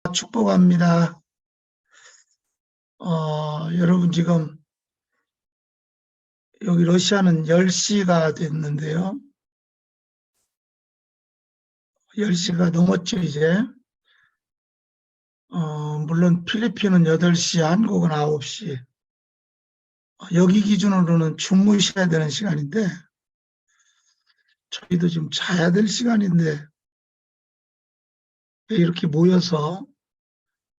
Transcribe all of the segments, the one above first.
축복합니다. 여러분 지금 여기 러시아는 10시가 됐는데요. 10시가 넘었죠, 이제. 물론 필리핀은 8시, 한국은 9시. 여기 기준으로는 주무셔야 되는 시간인데, 저희도 지금 자야 될 시간인데, 왜 이렇게 모여서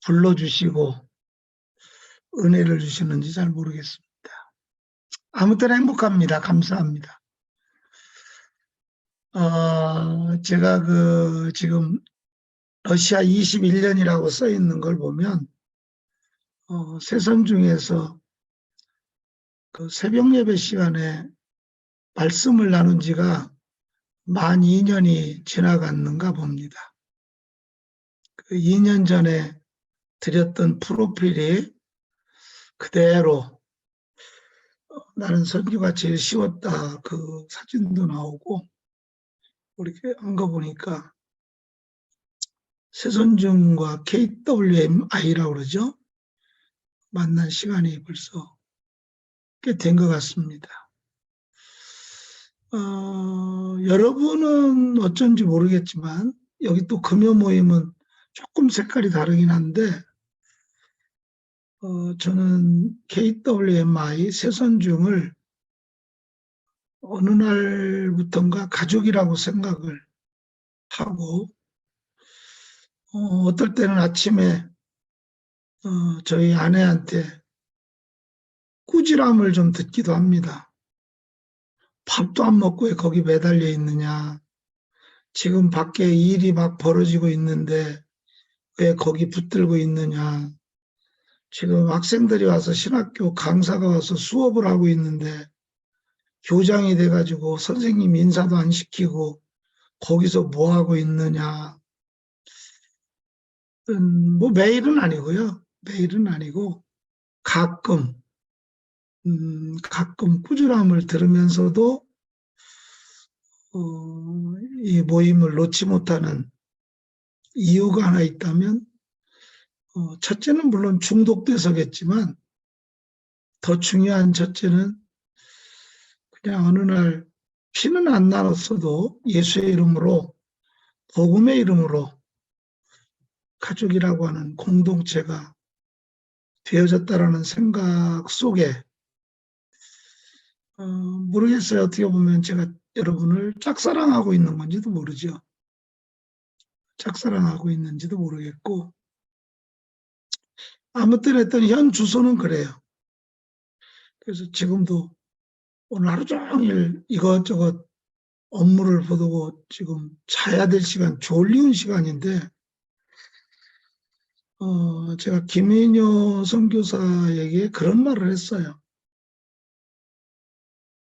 불러주시고 은혜를 주시는지 잘 모르겠습니다. 아무튼 행복합니다. 감사합니다. 제가 지금 러시아 21년이라고 써 있는 걸 보면, 세선 중에서 새벽 예배 시간에 말씀을 나눈 지가 만 2년이 지나갔는가 봅니다. 2년 전에 드렸던 프로필이 그대로 나는 선교가 제일 쉬웠다 그 사진도 나오고, 이렇게 한 거 보니까 세선중과 KWMI라고 그러죠. 만난 시간이 벌써 꽤 된 것 같습니다. 여러분은 어쩐지 모르겠지만 여기 또 금요 모임은 조금 색깔이 다르긴 한데, 저는 KWMI 세선중을 어느 날부턴가 가족이라고 생각을 하고, 어떨 때는 아침에 저희 아내한테 꾸지람을 좀 듣기도 합니다. 밥도 안 먹고 왜 거기 매달려 있느냐. 지금 밖에 일이 막 벌어지고 있는데 왜 거기 붙들고 있느냐. 지금 학생들이 와서 신학교 강사가 와서 수업을 하고 있는데 교장이 돼가지고 선생님 인사도 안 시키고 거기서 뭐 하고 있느냐. 뭐 매일은 아니고요. 매일은 아니고 가끔 꾸준함을 들으면서도 이 모임을 놓지 못하는 이유가 하나 있다면, 첫째는 물론 중독돼서겠지만 더 중요한 첫째는 그냥 어느 날 피는 안 나눴어도 예수의 이름으로, 복음의 이름으로 가족이라고 하는 공동체가 되어졌다라는 생각 속에, 모르겠어요. 어떻게 보면 제가 여러분을 짝사랑하고 있는 건지도 모르죠. 짝사랑하고 있는지도 모르겠고, 아무튼 했던 현 주소는 그래요. 그래서 지금도 오늘 하루 종일 이것저것 업무를 보고 지금 자야 될 시간, 졸리운 시간인데, 제가 김인효 선교사에게 그런 말을 했어요.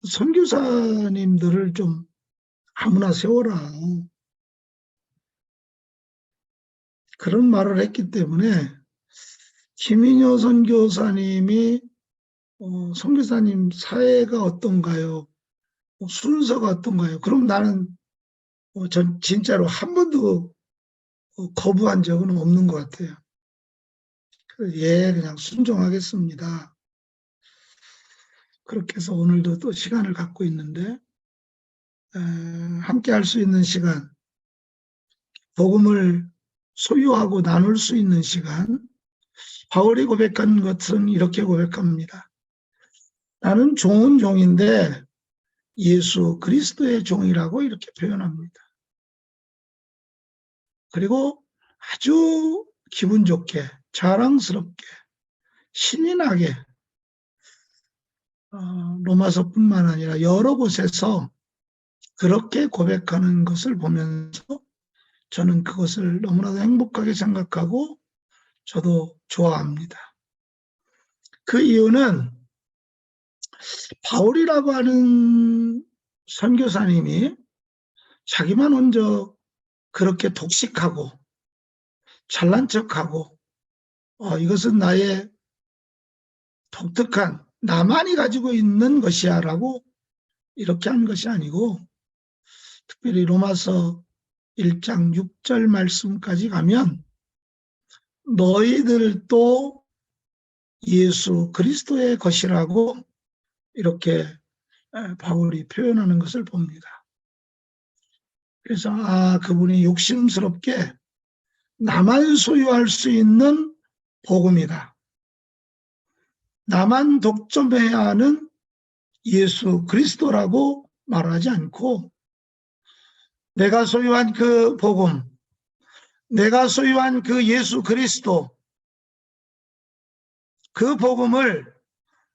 선교사님들을 좀 아무나 세워라. 그런 말을 했기 때문에 김인효 선교사님이 선교사님 사회가 어떤가요? 순서가 어떤가요? 그럼 나는 전 진짜로 한 번도 거부한 적은 없는 것 같아요. 예, 그냥 순종하겠습니다. 그렇게 해서 오늘도 또 시간을 갖고 있는데, 함께 할 수 있는 시간, 복음을 소유하고 나눌 수 있는 시간, 바울이 고백한 것은 이렇게 고백합니다. 나는 종은 종인데 예수 그리스도의 종이라고 이렇게 표현합니다. 그리고 아주 기분 좋게, 자랑스럽게, 신이 나게, 로마서뿐만 아니라 여러 곳에서 그렇게 고백하는 것을 보면서 저는 그것을 너무나도 행복하게 생각하고 저도 좋아합니다. 그 이유는 바울이라고 하는 선교사님이 자기만 먼저 그렇게 독식하고 잘난 척하고 이것은 나의 독특한, 나만이 가지고 있는 것이야 라고 이렇게 한 것이 아니고, 특별히 로마서 1장 6절 말씀까지 가면 너희들도 예수 그리스도의 것이라고 이렇게 바울이 표현하는 것을 봅니다. 그래서 그분이 욕심스럽게 나만 소유할 수 있는 복음이다. 나만 독점해야 하는 예수 그리스도라고 말하지 않고 내가 소유한 그 복음, 내가 소유한 그 예수 그리스도, 그 복음을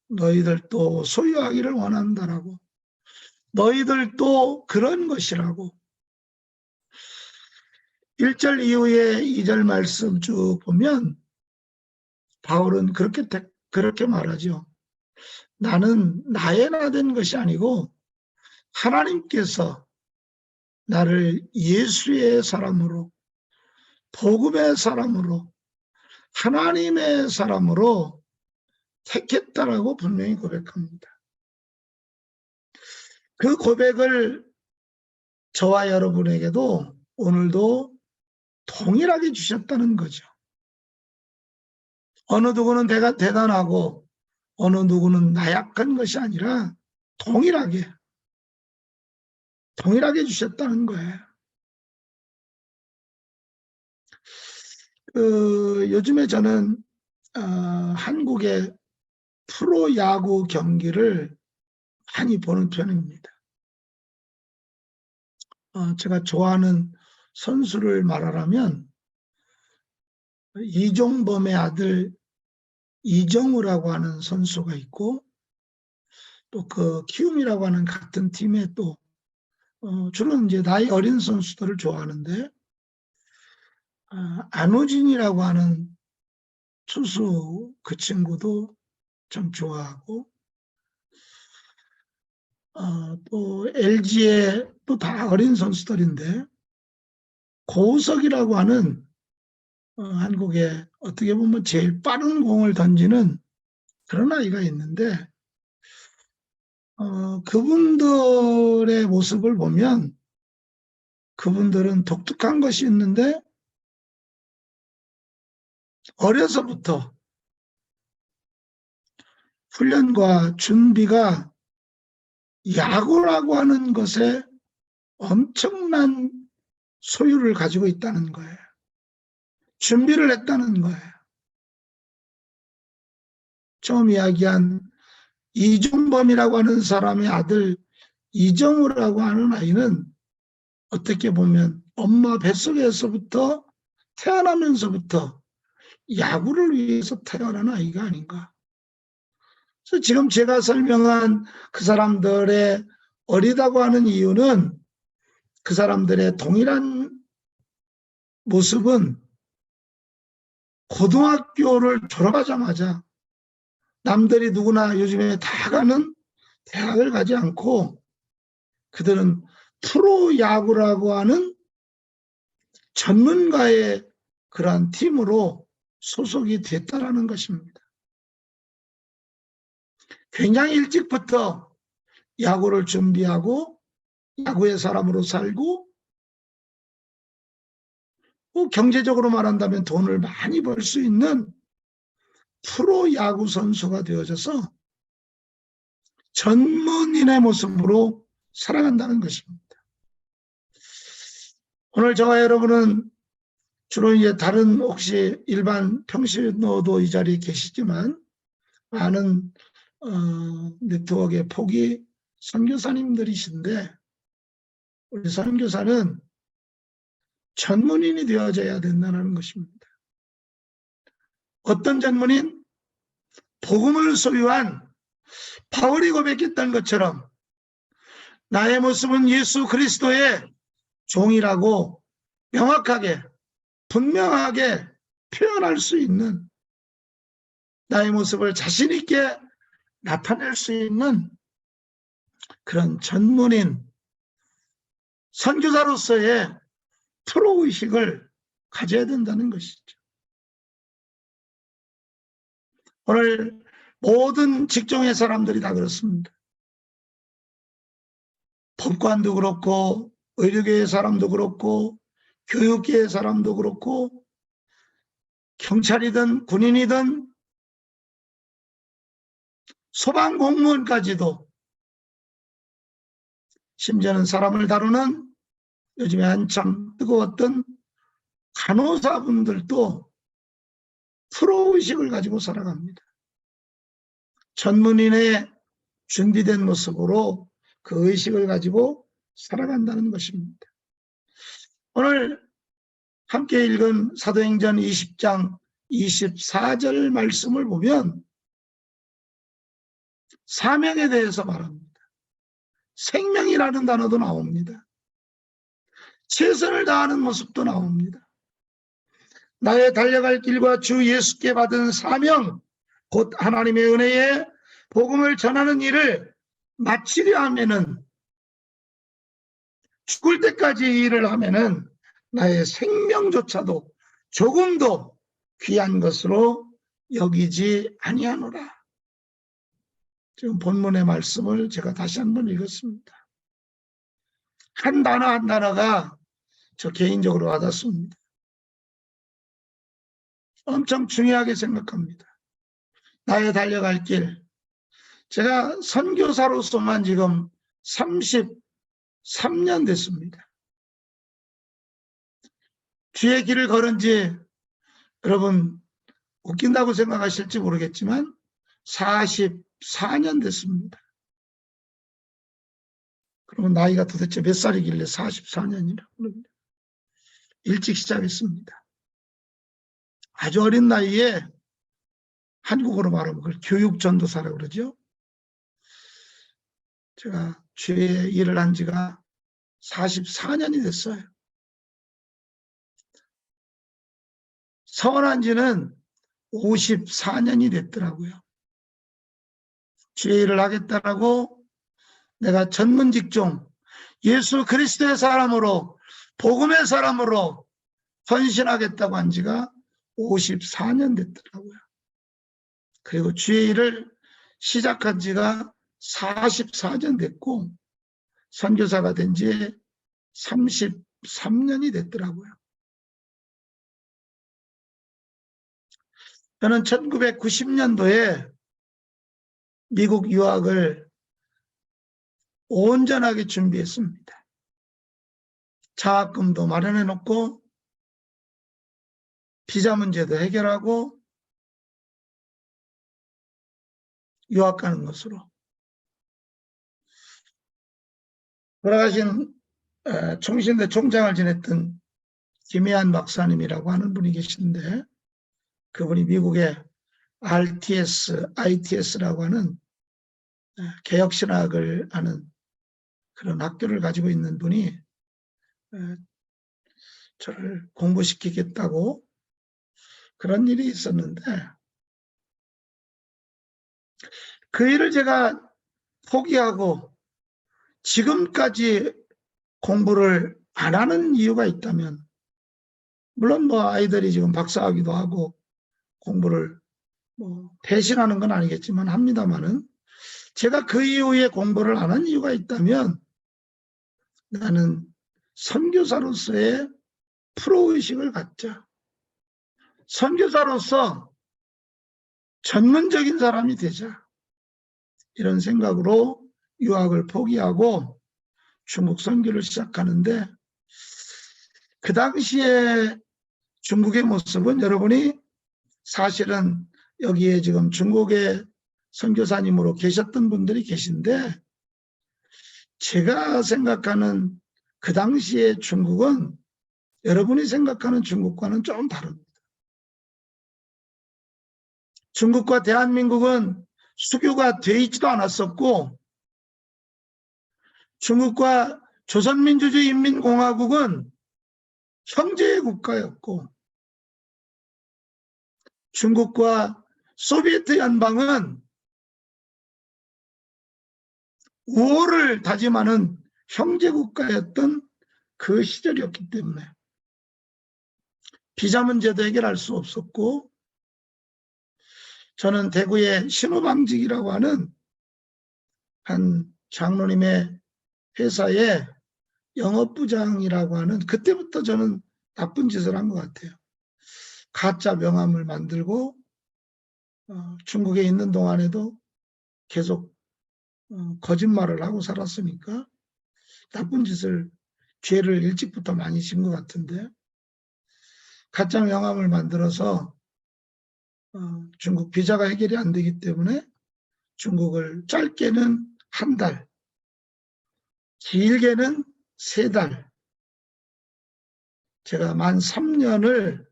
너희들도 소유하기를 원한다라고, 너희들도 그런 것이라고. 1절 이후에 2절 말씀 쭉 보면 바울은 그렇게 말하죠. 나는 나의 나 된 것이 아니고 하나님께서 나를 예수의 사람으로, 복음의 사람으로, 하나님의 사람으로 택했다라고 분명히 고백합니다. 그 고백을 저와 여러분에게도 오늘도 동일하게 주셨다는 거죠. 어느 누구는 내가 대단하고 어느 누구는 나약한 것이 아니라 동일하게 주셨다는 거예요. 요즘에 저는 한국의 프로야구 경기를 많이 보는 편입니다. 제가 좋아하는 선수를 말하라면 이종범의 아들 이정우라고 하는 선수가 있고 또 그 키움이라고 하는 같은 팀에 또 주로 이제 나이 어린 선수들을 좋아하는데 안우진이라고 하는 투수 그 친구도 참 좋아하고 또 LG의 또 다 어린 선수들인데 고우석이라고 하는 한국에 어떻게 보면 제일 빠른 공을 던지는 그런 아이가 있는데 그분들의 모습을 보면 그분들은 독특한 것이 있는데 어려서부터 훈련과 준비가 야구라고 하는 것에 엄청난 소유를 가지고 있다는 거예요. 준비를 했다는 거예요. 처음 이야기한 이종범이라고 하는 사람의 아들 이정우라고 하는 아이는 어떻게 보면 엄마 뱃속에서부터 태어나면서부터 야구를 위해서 태어난 아이가 아닌가. 그래서 지금 제가 설명한 그 사람들의 어리다고 하는 이유는 그 사람들의 동일한 모습은 고등학교를 졸업하자마자 남들이 누구나 요즘에 다 가는 대학을 가지 않고 그들은 프로야구라고 하는 전문가의 그러한 팀으로 소속이 됐다라는 것입니다. 굉장히 일찍부터 야구를 준비하고 야구의 사람으로 살고 경제적으로 말한다면 돈을 많이 벌 수 있는 프로야구 선수가 되어져서 전문인의 모습으로 살아간다는 것입니다. 오늘 저와 여러분은 주로 이제 다른 혹시 일반 평신도도 이 자리에 계시지만 많은 네트워크의 포기 선교사님들이신데 우리 선교사는 전문인이 되어져야 된다는 것입니다. 어떤 전문인? 복음을 소유한 바울이 고백했던 것처럼 나의 모습은 예수 그리스도의 종이라고 명확하게 분명하게 표현할 수 있는 나의 모습을 자신 있게 나타낼 수 있는 그런 전문인 선교사로서의 프로의식을 가져야 된다는 것이죠. 오늘 모든 직종의 사람들이 다 그렇습니다. 법관도 그렇고 의료계의 사람도 그렇고 교육계의 사람도 그렇고 경찰이든 군인이든 소방공무원까지도, 심지어는 사람을 다루는 요즘에 한참 뜨거웠던 간호사분들도 프로의식을 가지고 살아갑니다. 전문인의 준비된 모습으로 그 의식을 가지고 살아간다는 것입니다. 오늘 함께 읽은 사도행전 20장 24절 말씀을 보면 사명에 대해서 말합니다. 생명이라는 단어도 나옵니다. 최선을 다하는 모습도 나옵니다. 나의 달려갈 길과 주 예수께 받은 사명, 곧 하나님의 은혜에 복음을 전하는 일을 마치려 하면은, 죽을 때까지 이 일을 하면은 나의 생명조차도 조금도 귀한 것으로 여기지 아니하노라. 지금 본문의 말씀을 제가 다시 한번 읽었습니다. 한 단어 한 단어가 저 개인적으로 와닿습니다. 엄청 중요하게 생각합니다. 나의 달려갈 길. 제가 선교사로서만 지금 33년 됐습니다. 주의 길을 걸은 지, 여러분 웃긴다고 생각하실지 모르겠지만 44년 됐습니다. 그러면 나이가 도대체 몇 살이길래 44년이라고 그럽니다. 일찍 시작했습니다. 아주 어린 나이에, 한국어로 말하면 그걸 교육전도사라고 그러죠. 제가 주의 일을 한 지가 44년이 됐어요. 서원한 지는 54년이 됐더라고요. 주의 일을 하겠다라고 내가 전문 직종, 예수 그리스도의 사람으로, 복음의 사람으로 헌신하겠다고 한 지가 54년 됐더라고요. 그리고 주의 일을 시작한 지가 44년 됐고, 선교사가 된 지 33년이 됐더라고요. 저는 1990년도에 미국 유학을 온전하게 준비했습니다. 장학금도 마련해 놓고 비자 문제도 해결하고 유학 가는 것으로. 돌아가신 총신대 총장을 지냈던 김혜한 박사님이라고 하는 분이 계시는데, 그분이 미국의 ITS라고 하는 개혁신학을 하는 그런 학교를 가지고 있는 분이 저를 공부시키겠다고 그런 일이 있었는데, 그 일을 제가 포기하고 지금까지 공부를 안 하는 이유가 있다면, 물론 아이들이 지금 박사학위도 하고 공부를 배신하는 건 아니겠지만 합니다만은, 제가 그 이후에 공부를 안 한 이유가 있다면, 나는 선교사로서의 프로의식을 갖자. 선교사로서 전문적인 사람이 되자. 이런 생각으로 유학을 포기하고 중국 선교를 시작하는데, 그 당시에 중국의 모습은 여러분이 사실은 여기에 지금 중국의 선교사님으로 계셨던 분들이 계신데, 제가 생각하는 그 당시의 중국은 여러분이 생각하는 중국과는 좀 다릅니다. 중국과 대한민국은 수교가 돼 있지도 않았었고, 중국과 조선민주주의 인민공화국은 형제의 국가였고, 중국과 소비에트 연방은 우호를 다짐하는 형제국가였던 그 시절이었기 때문에 비자 문제도 해결할 수 없었고, 저는 대구의 신호방직이라고 하는 한 장로님의 회사의 영업부장이라고 하는, 그때부터 저는 나쁜 짓을 한 것 같아요. 가짜 명함을 만들고 중국에 있는 동안에도 계속 거짓말을 하고 살았으니까 나쁜 짓을 죄를 일찍부터 많이 진 것 같은데 가짜 명함을 만들어서 중국 비자가 해결이 안 되기 때문에 중국을 짧게는 한 달, 길게는 3달, 제가 만 3년을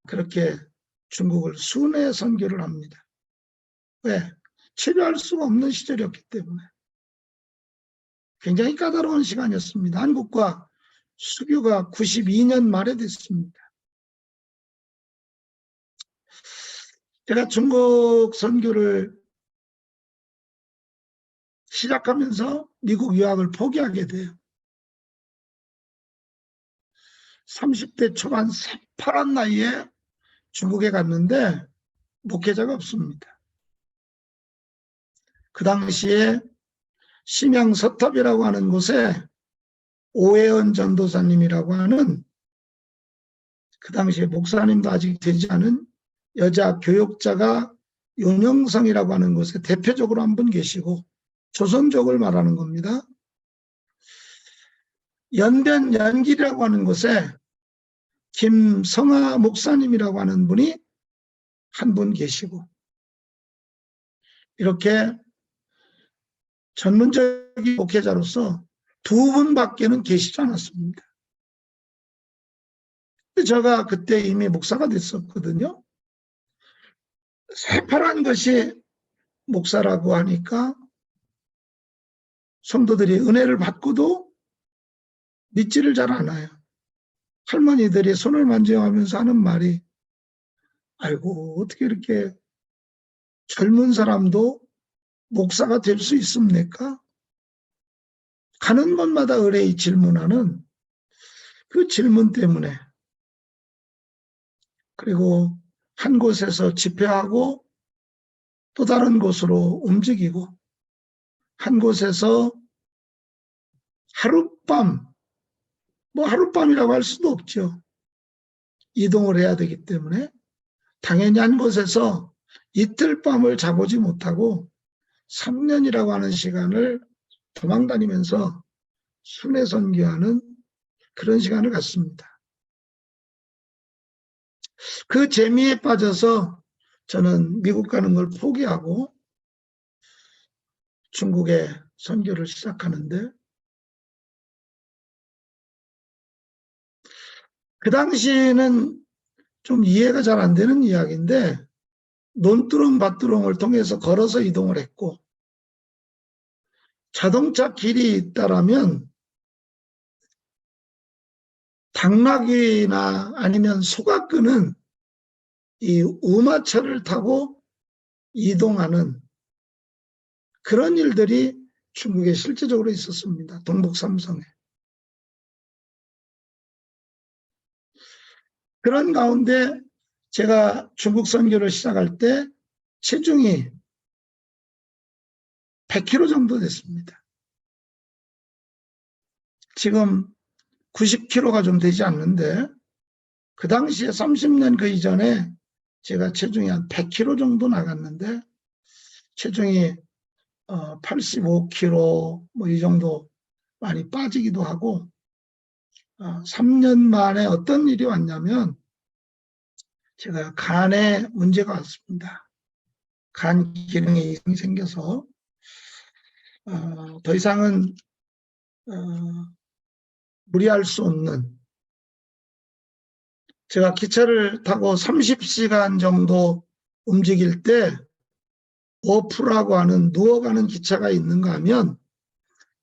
그렇게 중국을 순회 선교를 합니다. 왜? 치료할 수가 없는 시절이었기 때문에. 굉장히 까다로운 시간이었습니다. 한국과 수교가 92년 말에 됐습니다. 제가 중국 선교를 시작하면서 미국 유학을 포기하게 돼요. 30대 초반 새파란 나이에 중국에 갔는데 목회자가 없습니다. 그 당시에 심양 서탑이라고 하는 곳에 오해원 전도사님이라고 하는 그 당시에 목사님도 아직 되지 않은 여자 교역자가 윤영성이라고 하는 곳에 대표적으로 한 분 계시고 조선족을 말하는 겁니다. 연변 연길이라고 하는 곳에 김성하 목사님이라고 하는 분이 한 분 계시고 이렇게 전문적인 목회자로서 2분밖에는 계시지 않았습니다. 제가 그때 이미 목사가 됐었거든요. 새파란 것이 목사라고 하니까 성도들이 은혜를 받고도 믿지를 잘 않아요. 할머니들이 손을 만져가면서 하는 말이 아이고 어떻게 이렇게 젊은 사람도 목사가 될 수 있습니까? 가는 곳마다 의뢰의 질문하는 그 질문 때문에 그리고 한 곳에서 집회하고 또 다른 곳으로 움직이고 한 곳에서 하룻밤 하룻밤이라고 할 수도 없죠. 이동을 해야 되기 때문에 당연히 한 곳에서 이틀 밤을 자보지 못하고 3년이라고 하는 시간을 도망다니면서 순회 선교하는 그런 시간을 갖습니다. 그 재미에 빠져서 저는 미국 가는 걸 포기하고 중국에 선교를 시작하는데 그 당시에는 좀 이해가 잘 안 되는 이야기인데 논두렁 밭두렁을 통해서 걸어서 이동을 했고 자동차 길이 있다라면 당나귀나 아니면 소가 끄는 이 우마차를 타고 이동하는 그런 일들이 중국에 실제적으로 있었습니다. 동북 삼성에. 그런 가운데 제가 중국 선교를 시작할 때 체중이 100kg 정도 됐습니다. 지금 90kg가 좀 되지 않는데 그 당시에 30년 그 이전에 제가 체중이 한 100kg 정도 나갔는데 체중이 85kg 뭐 이 정도 많이 빠지기도 하고 3년 만에 어떤 일이 왔냐면 제가 간에 문제가 왔습니다. 간 기능에 이상이 생겨서 더 이상은 무리할 수 없는 제가 기차를 타고 30시간 정도 움직일 때 워프라고 하는 누워가는 기차가 있는가 하면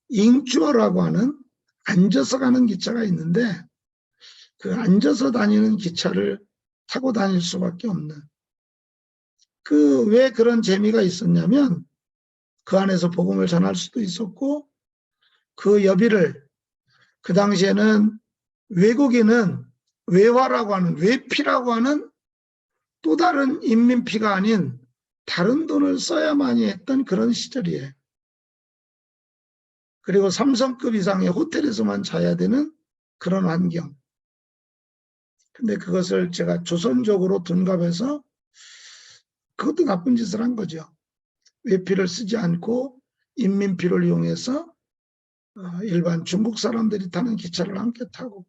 잉쭈어라고 하는 앉아서 가는 기차가 있는데 그 앉아서 다니는 기차를 타고 다닐 수밖에 없는 왜 그런 재미가 있었냐면 그 안에서 복음을 전할 수도 있었고 그 여비를 그 당시에는 외국인은 외화라고 하는 외피라고 하는 또 다른 인민피가 아닌 다른 돈을 써야만이 했던 그런 시절이에요. 그리고 3성급 이상의 호텔에서만 자야 되는 그런 환경. 근데 그것을 제가 조선족으로 둔갑해서 그것도 나쁜 짓을 한 거죠. 외피를 쓰지 않고 인민피를 이용해서 일반 중국 사람들이 타는 기차를 함께 타고.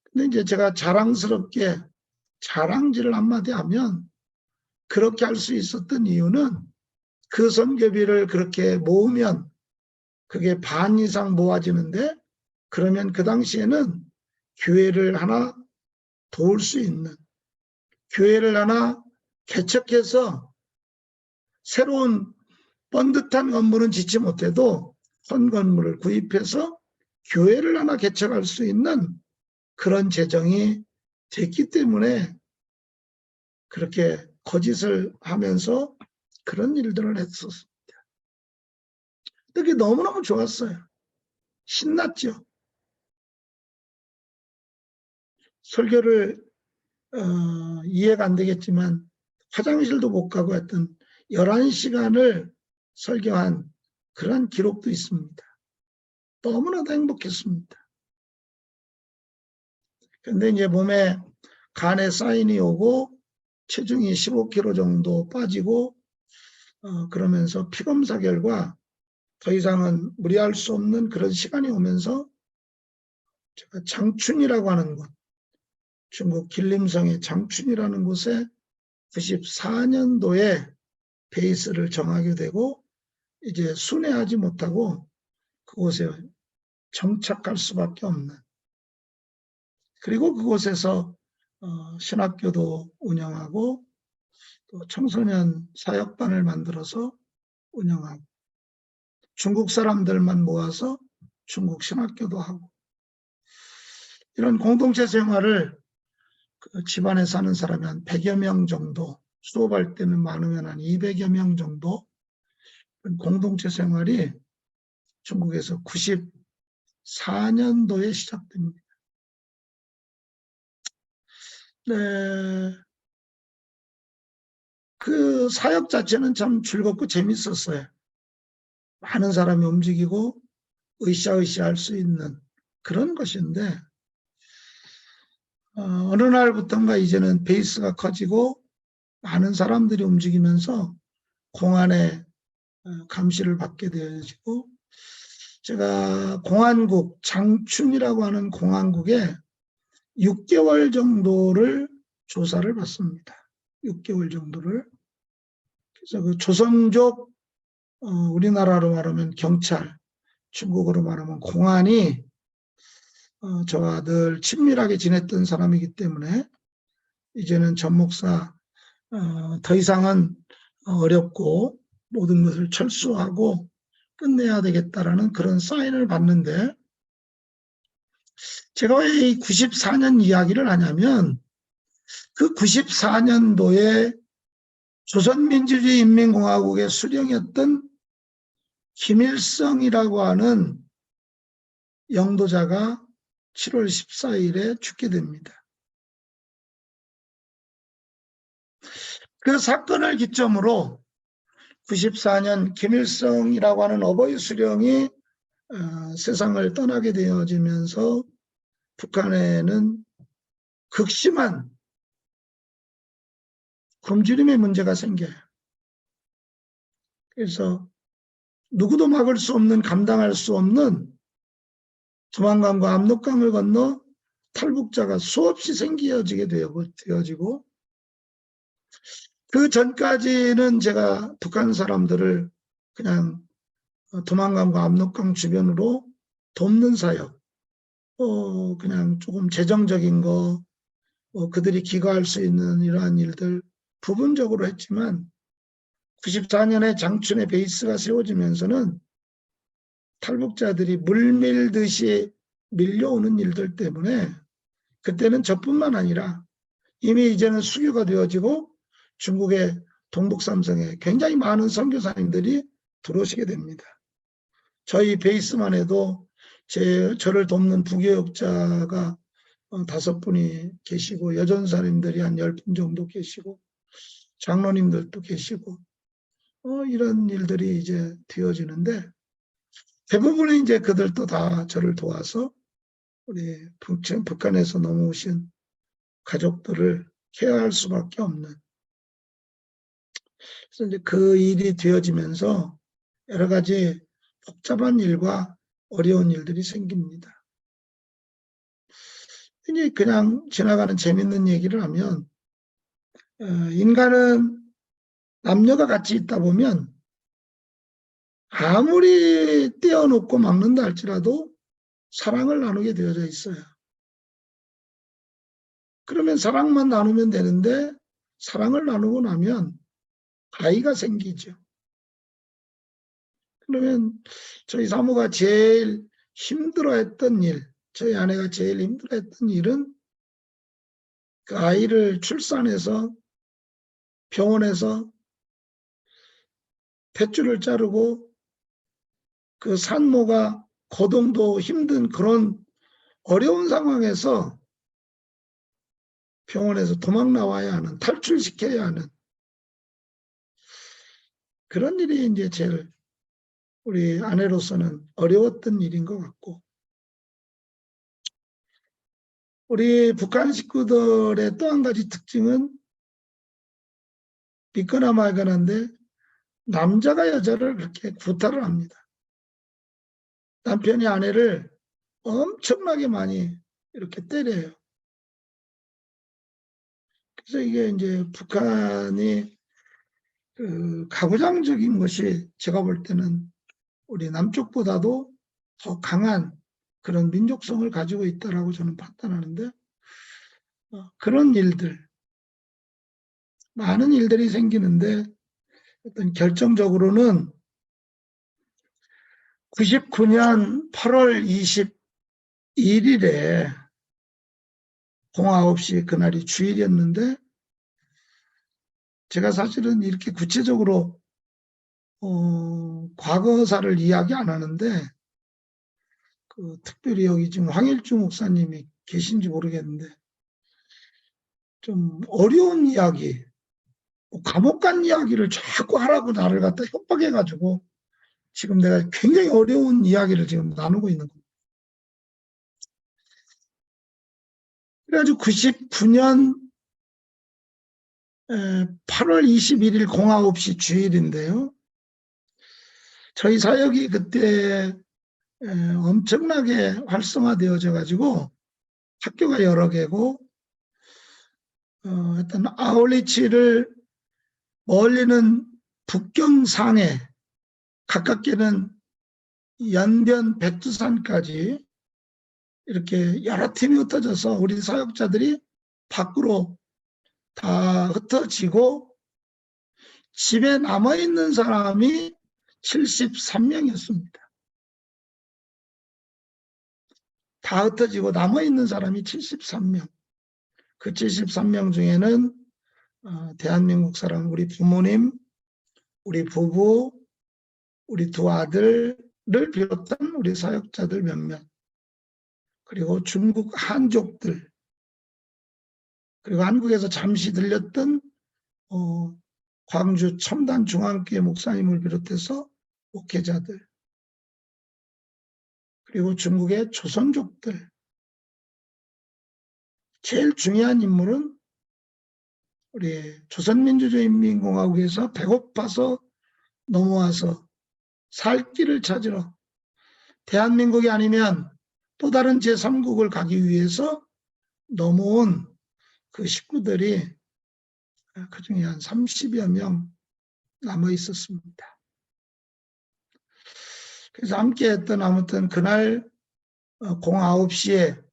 근데 이제 제가 자랑스럽게 자랑질을 한마디 하면 그렇게 할 수 있었던 이유는 그 선교비를 그렇게 모으면 그게 반 이상 모아지는데 그러면 그 당시에는 교회를 하나 도울 수 있는, 교회를 하나 개척해서 새로운 번듯한 건물은 짓지 못해도 헌 건물을 구입해서 교회를 하나 개척할 수 있는 그런 재정이 됐기 때문에 그렇게 거짓을 하면서 그런 일들을 했었습니다. 그게 너무너무 좋았어요. 신났죠. 설교를 이해가 안 되겠지만 화장실도 못 가고 했던 11시간을 설교한 그런 기록도 있습니다. 너무나도 행복했습니다. 근데 이제 몸에 간에 사인이 오고 체중이 15kg 정도 빠지고 그러면서 피검사 결과 더 이상은 무리할 수 없는 그런 시간이 오면서 제가 장춘이라고 하는 곳, 중국 길림성의 장춘이라는 곳에 94년도에 베이스를 정하게 되고 이제 순회하지 못하고 그곳에 정착할 수밖에 없는, 그리고 그곳에서 신학교도 운영하고 또 청소년 사역반을 만들어서 운영하고 중국 사람들만 모아서 중국 신학교도 하고 이런 공동체 생활을 그 집안에 사는 사람이 한 100여 명 정도, 수업할 때는 많으면 한 200여 명 정도 공동체 생활이 중국에서 94년도에 시작됩니다. 네, 그 사역 자체는 참 즐겁고 재밌었어요. 많은 사람이 움직이고 으쌰으쌰 할 수 있는 그런 것인데 어느 날부터인가 이제는 베이스가 커지고 많은 사람들이 움직이면서 공안의 감시를 받게 되어지고 제가 공안국, 장춘이라고 하는 공안국에 6개월 정도를 조사를 받습니다. 6개월 정도를. 그래서 그 조선족, 우리나라로 말하면 경찰, 중국어로 말하면 공안이 저와 늘 친밀하게 지냈던 사람이기 때문에 이제는 전 목사 더 이상은 어렵고 모든 것을 철수하고 끝내야 되겠다라는 그런 사인을 받는데 제가 왜 이 94년 이야기를 하냐면 그 94년도에 조선민주주의 인민공화국의 수령이었던 김일성이라고 하는 영도자가 7월 14일에 죽게 됩니다. 그 사건을 기점으로 94년 김일성이라고 하는 어버이 수령이 세상을 떠나게 되어지면서 북한에는 극심한 굶주림의 문제가 생겨요. 그래서 누구도 막을 수 없는, 감당할 수 없는 두만강과 압록강을 건너 탈북자가 수없이 생겨지게 되어지고 그 전까지는 제가 북한 사람들을 그냥 두만강과 압록강 주변으로 돕는 사역, 그냥 조금 재정적인 거, 그들이 기거할 수 있는 이러한 일들 부분적으로 했지만 94년에 장춘의 베이스가 세워지면서는 탈북자들이 물밀듯이 밀려오는 일들 때문에 그때는 저뿐만 아니라 이미 이제는 수교가 되어지고 중국의 동북삼성에 굉장히 많은 선교사님들이 들어오시게 됩니다. 저희 베이스만 해도 저를 돕는 부교역자가 5분이 계시고 여전사님들이 한 10분 정도 계시고 장로님들도 계시고 이런 일들이 이제 되어지는데 대부분은 이제 그들도 다 저를 도와서 우리 북한에서 넘어오신 가족들을 케어할 수밖에 없는. 그래서 이제 그 일이 되어지면서 여러 가지 복잡한 일과 어려운 일들이 생깁니다. 이제 그냥 지나가는 재밌는 얘기를 하면 인간은 남녀가 같이 있다 보면 아무리 떼어놓고 막는다 할지라도 사랑을 나누게 되어져 있어요. 그러면 사랑만 나누면 되는데 사랑을 나누고 나면 아이가 생기죠. 그러면 저희 사모가 제일 힘들어했던 일, 저희 아내가 제일 힘들어했던 일은 그 아이를 출산해서 병원에서 탯줄을 자르고 그 산모가 거동도 힘든 그런 어려운 상황에서 병원에서 도망 나와야 하는, 탈출시켜야 하는 그런 일이 이제 제일 우리 아내로서는 어려웠던 일인 것 같고, 우리 북한 식구들의 또 한 가지 특징은 믿거나 말거나인데 남자가 여자를 그렇게 구타를 합니다. 남편이 아내를 엄청나게 많이 이렇게 때려요. 그래서 이게 이제 북한이 그 가부장적인 것이 제가 볼 때는 우리 남쪽보다도 더 강한 그런 민족성을 가지고 있다라고 저는 판단하는데, 그런 일들, 많은 일들이 생기는데 어떤 결정적으로는 99년 8월 21일에 09시 그날이 주일이었는데, 제가 사실은 이렇게 구체적으로 과거사를 이야기 안 하는데, 그 특별히 여기 지금 황일주 목사님이 계신지 모르겠는데 좀 어려운 이야기, 감옥 간 이야기를 자꾸 하라고 나를 갖다 협박해가지고 지금 내가 굉장히 어려운 이야기를 지금 나누고 있는 겁니다. 그래가지고 99년 8월 21일 09시 주일인데요. 저희 사역이 그때 엄청나게 활성화되어져 가지고 학교가 여러 개고 어떤 아울리치를 멀리는 북경상해, 가깝게는 연변 백두산까지 이렇게 여러 팀이 흩어져서 우리 사역자들이 밖으로 다 흩어지고 집에 남아있는 사람이 73명이었습니다. 다 흩어지고 남아있는 사람이 73명. 그 73명 중에는 대한민국 사람, 우리 부모님, 우리 부부, 우리 두 아들을 비롯한 우리 사역자들 몇몇, 그리고 중국 한족들, 그리고 한국에서 잠시 들렸던 광주 첨단중앙교회 목사님을 비롯해서 목회자들, 그리고 중국의 조선족들. 제일 중요한 인물은 우리 조선민주주의인민공화국에서 배고파서 넘어와서 살 길을 찾으러 대한민국이 아니면 또 다른 제3국을 가기 위해서 넘어온 그 식구들이 그중에 한 30여 명 남아 있었습니다. 그래서 함께 했던 아무튼 그날 09시에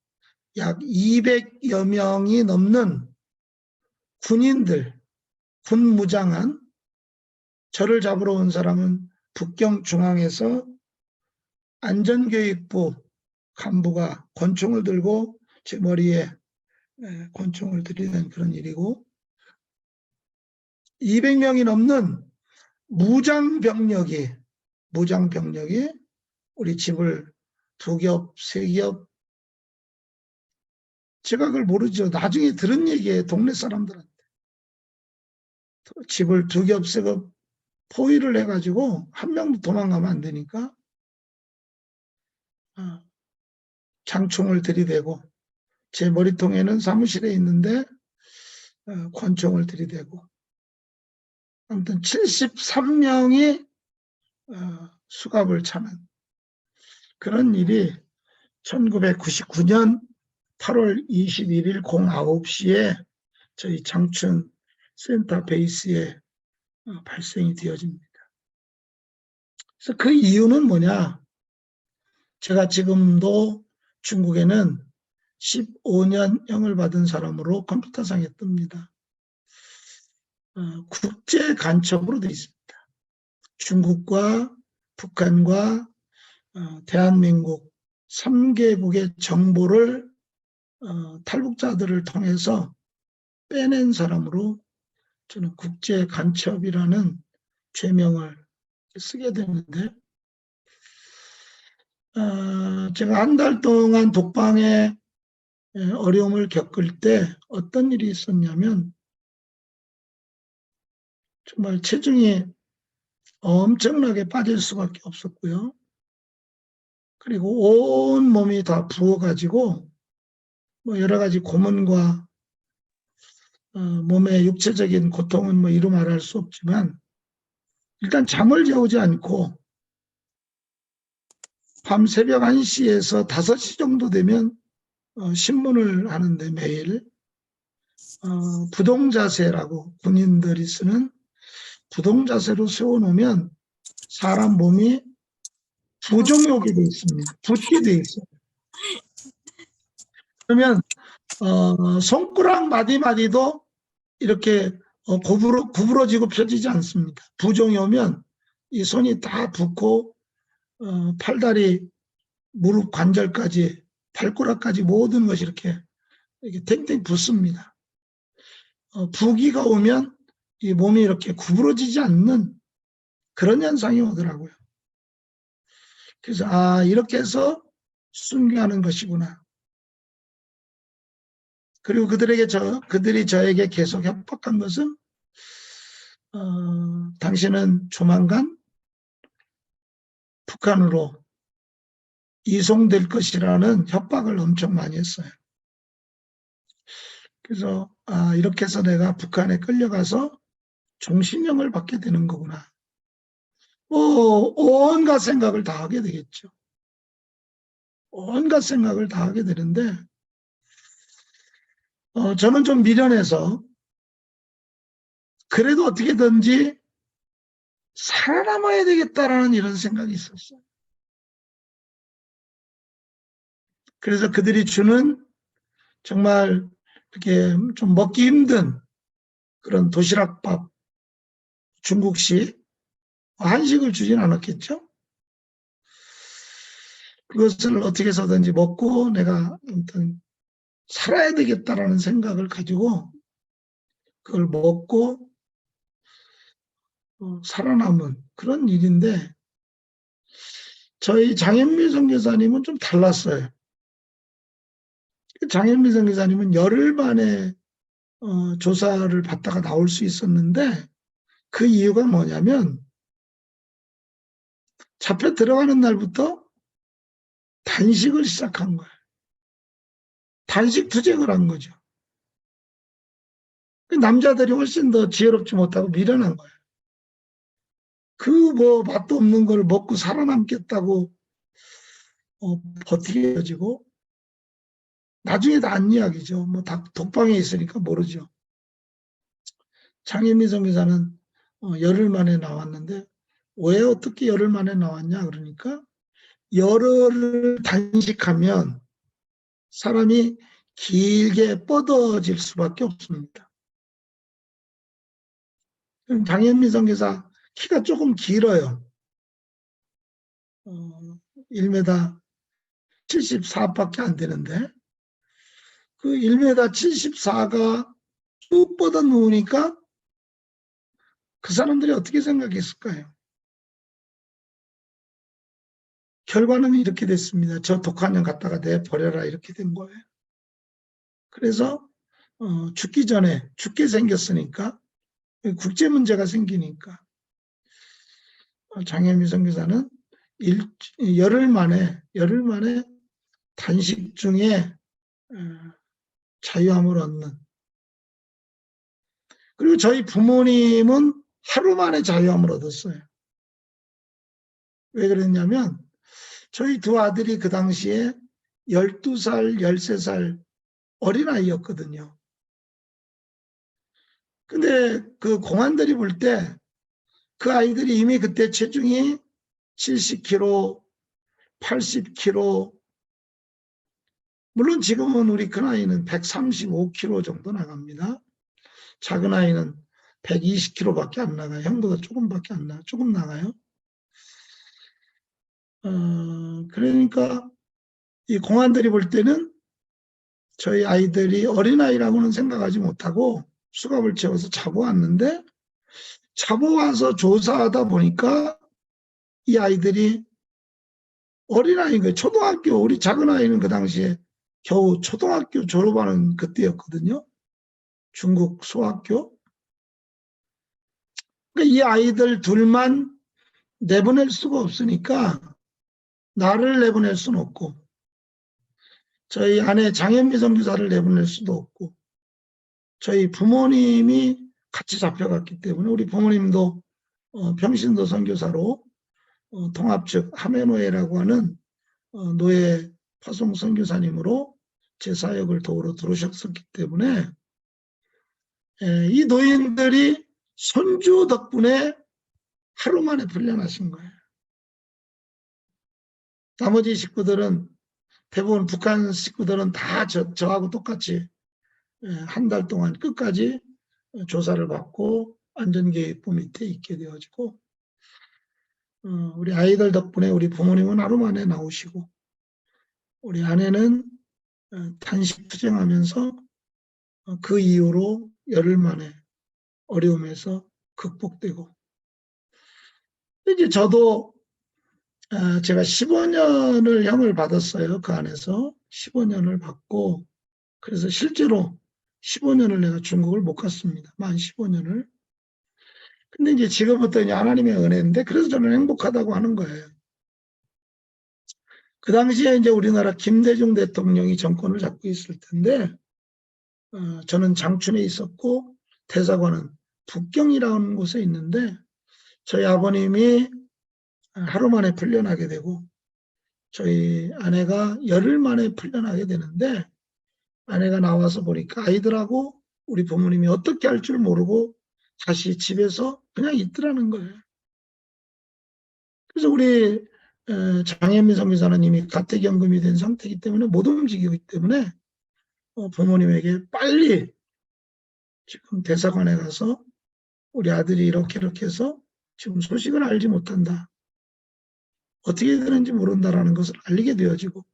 약 200여 명이 넘는 군인들, 군무장한, 저를 잡으러 온 사람은 북경중앙에서 안전교육부 간부가 권총을 들고 제 머리에 권총을 들이댄 그런 일이고, 200명이 넘는 무장병력이 우리 집을 두 겹, 세 겹, 제가 그걸 모르죠. 나중에 들은 얘기예요. 동네 사람들한테. 집을 두 겹, 세 겹 포위를 해가지고 한 명도 도망가면 안 되니까 장총을 들이대고 제 머리통에는 사무실에 있는데 권총을 들이대고 아무튼 73명이 수갑을 차는 그런 일이 1999년 8월 21일 09시에 저희 장춘 센터 베이스에 발생이 되어집니다. 그래서 그 이유는 뭐냐? 제가 지금도 중국에는 15년형을 받은 사람으로 컴퓨터상에 뜹니다. 국제 간첩으로 되어 있습니다. 중국과 북한과 대한민국 3개국의 정보를 탈북자들을 통해서 빼낸 사람으로 저는 국제 간첩이라는 죄명을 쓰게 되는데 제가 한 달 동안 독방에 어려움을 겪을 때 어떤 일이 있었냐면 정말 체중이 엄청나게 빠질 수밖에 없었고요. 그리고 온 몸이 다 부어가지고 뭐 여러 가지 고문과 몸의 육체적인 고통은 뭐 이루 말할 수 없지만 일단 잠을 재우지 않고 밤 새벽 1시에서 5시 정도 되면 신문을 하는데 매일 부동자세라고 군인들이 쓰는 부동자세로 세워놓으면 사람 몸이 부종욕이 돼 있습니다. 붓게 돼 있어요. 그러면 손가락 마디마디도 이렇게 구부러지고 펴지지 않습니다. 부종이 오면 이 손이 다 붓고 팔다리 무릎 관절까지 발가락까지 모든 것이 이렇게 탱탱 붓습니다. 부기가 오면 이 몸이 이렇게 구부러지지 않는 그런 현상이 오더라고요. 그래서 이렇게 해서 순교하는 것이구나. 그리고 그들이 저에게 계속 협박한 것은 당신은 조만간 북한으로 이송될 것이라는 협박을 엄청 많이 했어요. 그래서 이렇게 해서 내가 북한에 끌려가서 종신형을 받게 되는 거구나. 온갖 생각을 다 하게 되겠죠. 온갖 생각을 다 하게 되는데 저는 좀 미련해서 그래도 어떻게든지 살아남아야 되겠다라는 이런 생각이 있었어요. 그래서 그들이 주는 정말 이렇게 좀 먹기 힘든 그런 도시락밥, 중국식 한식을 주진 않았겠죠. 그것을 어떻게 해서든지 먹고 내가 아무튼 살아야 되겠다라는 생각을 가지고 그걸 먹고 살아남은 그런 일인데 저희 장현미 선교사님은 좀 달랐어요. 장현미 선교사님은 열흘 만에 조사를 받다가 나올 수 있었는데 그 이유가 뭐냐면 잡혀 들어가는 날부터 단식을 시작한 거예요. 단식 투쟁을 한 거죠. 남자들이 훨씬 더 지혜롭지 못하고 미련한 거예요. 그 맛도 없는 걸 먹고 살아남겠다고 버티게 해지고 나중에 다 안 이야기죠. 뭐 다 독방에 있으니까 모르죠. 장현미 선교사는 열흘 만에 나왔는데 왜 어떻게 열흘 만에 나왔냐 그러니까 열흘을 단식하면 사람이 길게 뻗어질 수밖에 없습니다. 장현미 선교사 키가 조금 길어요. 1m 74밖에 안 되는데 그 1m 74가 쭉 뻗어 누우니까 그 사람들이 어떻게 생각했을까요? 결과는 이렇게 됐습니다. 저 독한 년 갖다가 내버려라 이렇게 된 거예요. 그래서 죽기 전에 죽게 생겼으니까 국제 문제가 생기니까 장현미 선교사는 열흘 만에 단식 중에 자유함을 얻는. 그리고 저희 부모님은 하루 만에 자유함을 얻었어요. 왜 그랬냐면 저희 두 아들이 그 당시에 12살, 13살 어린아이였거든요. 근데 그 공안들이 볼 때 그 아이들이 이미 그때 체중이 70kg, 80kg, 물론 지금은 우리 큰 아이는 135kg 정도 나갑니다. 작은 아이는 120kg밖에 안 나가요. 형보다 조금밖에 안 나가요. 조금 나가요. 그러니까 이 공안들이 볼 때는 저희 아이들이 어린아이라고는 생각하지 못하고 수갑을 채워서 잡아왔는데, 잡아와서 조사하다 보니까 이 아이들이 어린아이가 초등학교, 우리 작은 아이는 그 당시에 겨우 초등학교 졸업하는 그때였거든요. 중국 소학교. 그러니까 이 아이들 둘만 내보낼 수가 없으니까 나를 내보낼 수는 없고, 저희 아내 장현미 선교사를 내보낼 수도 없고, 저희 부모님이 같이 잡혀갔기 때문에 우리 부모님도 평신도 선교사로 통합측 하메노에라고 하는 노예 파송 선교사님으로 제 사역을 도우러 들어오셨기 때문에 이 노인들이 손주 덕분에 하루 만에 풀려나신 거예요. 나머지 식구들은 대부분 북한 식구들은 다 저하고 똑같이 한 달 동안 끝까지 조사를 받고 안전계획부 밑에 있게 되어지고, 우리 아이들 덕분에 우리 부모님은 하루 만에 나오시고, 우리 아내는 단식 투쟁하면서 그 이후로 열흘 만에 어려움에서 극복되고, 이제 저도 제가 15년을 형을 받았어요. 그 안에서 15년을 받고, 그래서 실제로 15년을 내가 중국을 못 갔습니다. 만 15년을. 근데 이제 지금부터 이제 하나님의 은혜인데, 그래서 저는 행복하다고 하는 거예요. 그 당시에 이제 우리나라 김대중 대통령이 정권을 잡고 있을 텐데, 저는 장춘에 있었고, 대사관은 북경이라는 곳에 있는데, 저희 아버님이 하루 만에 풀려나게 되고, 저희 아내가 열흘 만에 풀려나게 되는데, 아내가 나와서 보니까 아이들하고 우리 부모님이 어떻게 할 줄 모르고 다시 집에서 그냥 있더라는 거예요. 그래서 우리 장현민 선교사는 이미 가택연금이 된 상태이기 때문에 못 움직이기 때문에 부모님에게 빨리 지금 대사관에 가서 우리 아들이 이렇게 해서 지금 소식을 알지 못한다. 어떻게 되는지 모른다라는 것을 알리게 되어지고,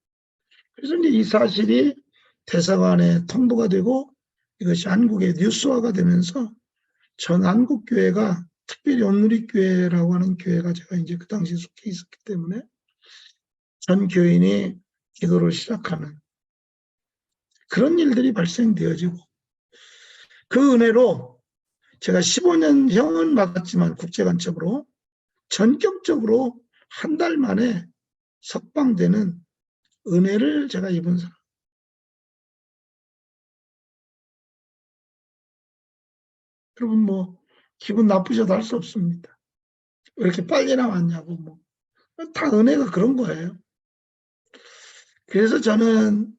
그래서 이제 이 사실이 대사관에 통보가 되고 이것이 한국의 뉴스화가 되면서 전 한국교회가, 특별히 온누리교회라고 하는 교회가 제가 이제 그 당시에 속해 있었기 때문에 전 교인이 기도를 시작하는 그런 일들이 발생되어지고, 그 은혜로 제가 15년 형은 받았지만 국제간첩으로 전격적으로 한 달 만에 석방되는 은혜를 제가 입은 사람. 여러분 뭐 기분 나쁘셔도 할 수 없습니다. 왜 이렇게 빨리 나왔냐고, 뭐 다 은혜가 그런 거예요. 그래서 저는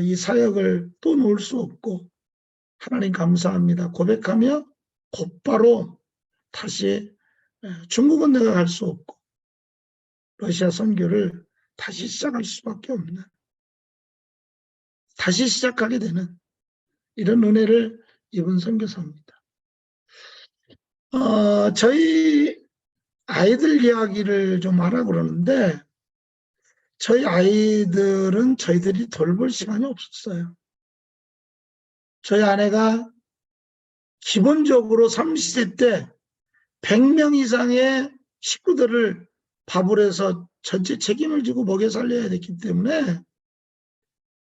이 사역을 또 놓을 수 없고, 하나님 감사합니다 고백하며 곧바로 다시, 중국은 내가 갈 수 없고 러시아 선교를 다시 시작할 수밖에 없는, 다시 시작하게 되는 이런 은혜를 입은 선교사입니다. 저희 아이들 이야기를 좀 하라고 그러는데, 저희 아이들은 저희들이 돌볼 시간이 없었어요. 저희 아내가 기본적으로 30세 때 100명 이상의 식구들을 밥을 해서 전체 책임을 지고 먹여 살려야 됐기 때문에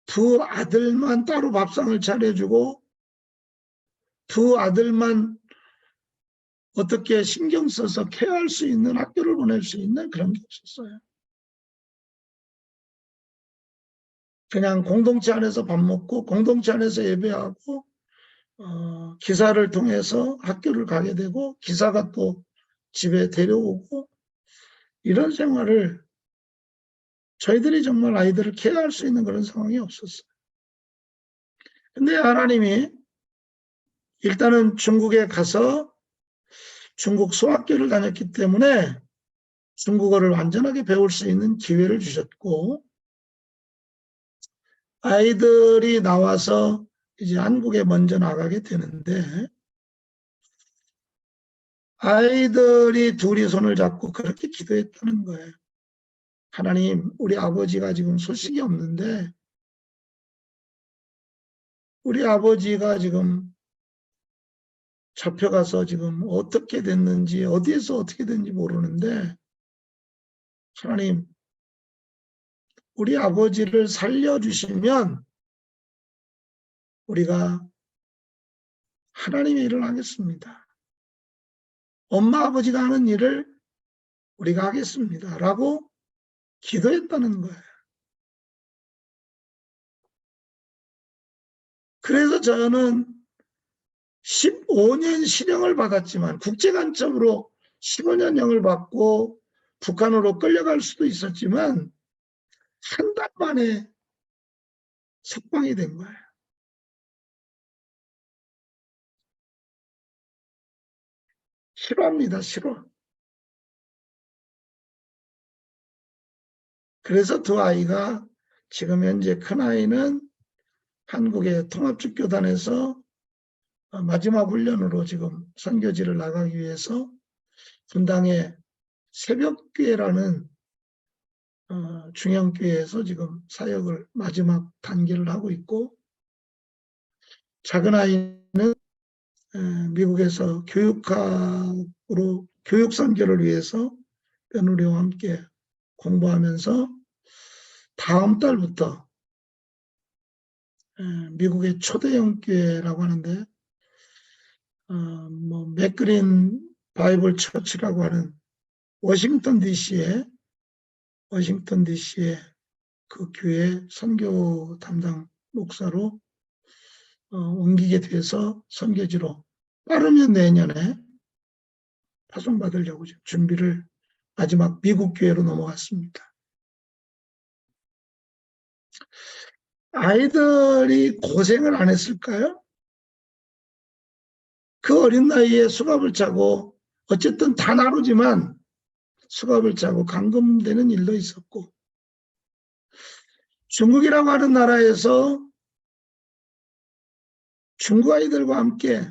두 아들만 따로 밥상을 차려주고 두 아들만 어떻게 신경 써서 케어할 수 있는, 학교를 보낼 수 있는 그런 게 없었어요. 그냥 공동체 안에서 밥 먹고 공동체 안에서 예배하고 기사를 통해서 학교를 가게 되고 기사가 또 집에 데려오고 이런 생활을 저희들이 정말 아이들을 케어할 수 있는 그런 상황이 없었어요. 근데 하나님이 일단은 중국에 가서 중국 소학교를 다녔기 때문에 중국어를 완전하게 배울 수 있는 기회를 주셨고 아이들이 나와서 이제 한국에 먼저 나가게 되는데 아이들이 둘이 손을 잡고 그렇게 기도했다는 거예요. 하나님, 우리 아버지가 지금 소식이 없는데 우리 아버지가 지금 잡혀가서 지금 어떻게 됐는지 어디에서 어떻게 됐는지 모르는데 하나님, 우리 아버지를 살려주시면 우리가 하나님의 일을 하겠습니다. 엄마 아버지가 하는 일을 우리가 하겠습니다. 라고 기도했다는 거예요. 그래서 저는 15년 실형을 받았지만 국제간첩으로 15년형을 받고 북한으로 끌려갈 수도 있었지만 한 달 만에 석방이 된 거예요. 싫어합니다. 싫어. 그래서 두 아이가 지금 현재 큰아이는 한국의 통합축교단에서 마지막 훈련으로 지금 선교지를 나가기 위해서 분당의 새벽교회라는 중형교회에서 지금 사역을 마지막 단계를 하고 있고 작은 아이는 미국에서 교육학으로 교육 선교를 위해서 며느리와 함께 공부하면서 다음 달부터 미국의 초대형 교회라고 하는데 맥그린 바이블 처치라고 하는 워싱턴 DC의 그 교회 선교 담당 목사로 옮기게 돼서 선교지로 빠르면 내년에 파송받으려고 준비를 마지막 미국 교회로 넘어갔습니다. 아이들이 고생을 안 했을까요? 그 어린 나이에 수갑을 차고 어쨌든 단 하루지만 수갑을 차고 감금되는 일도 있었고 중국이라고 하는 나라에서 중국 아이들과 함께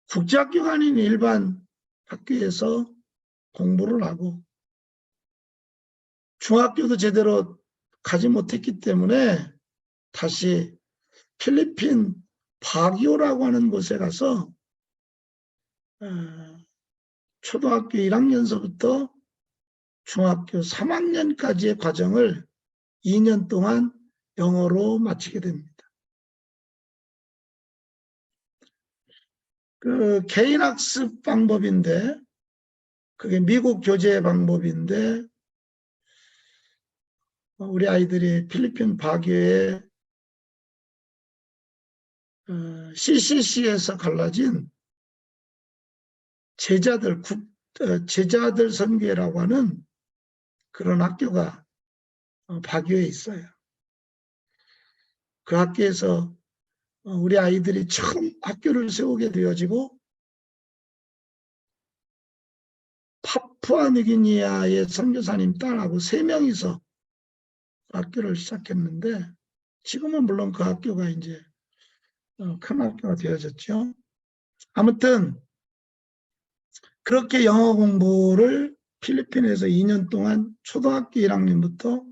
국제학교가 아닌 일반 학교에서 공부를 하고 중학교도 제대로 가지 못했기 때문에 다시 필리핀 바기오라고 하는 곳에 가서 초등학교 1학년서부터 중학교 3학년까지의 과정을 2년 동안 영어로 마치게 됩니다. 그 개인학습 방법인데 그게 미국 교재 방법인데 우리 아이들이 필리핀 바기오의 CCC에서 갈라진 제자들 선교회라고 하는 그런 학교가 바기오에 있어요. 그 학교에서 우리 아이들이 처음 학교를 세우게 되어지고 파푸아뉴기니아의 선교사님 딸하고 3명이서 학교를 시작했는데 지금은 물론 그 학교가 이제 큰 학교가 되어졌죠. 아무튼 그렇게 영어 공부를 필리핀에서 2년 동안 초등학교 1학년부터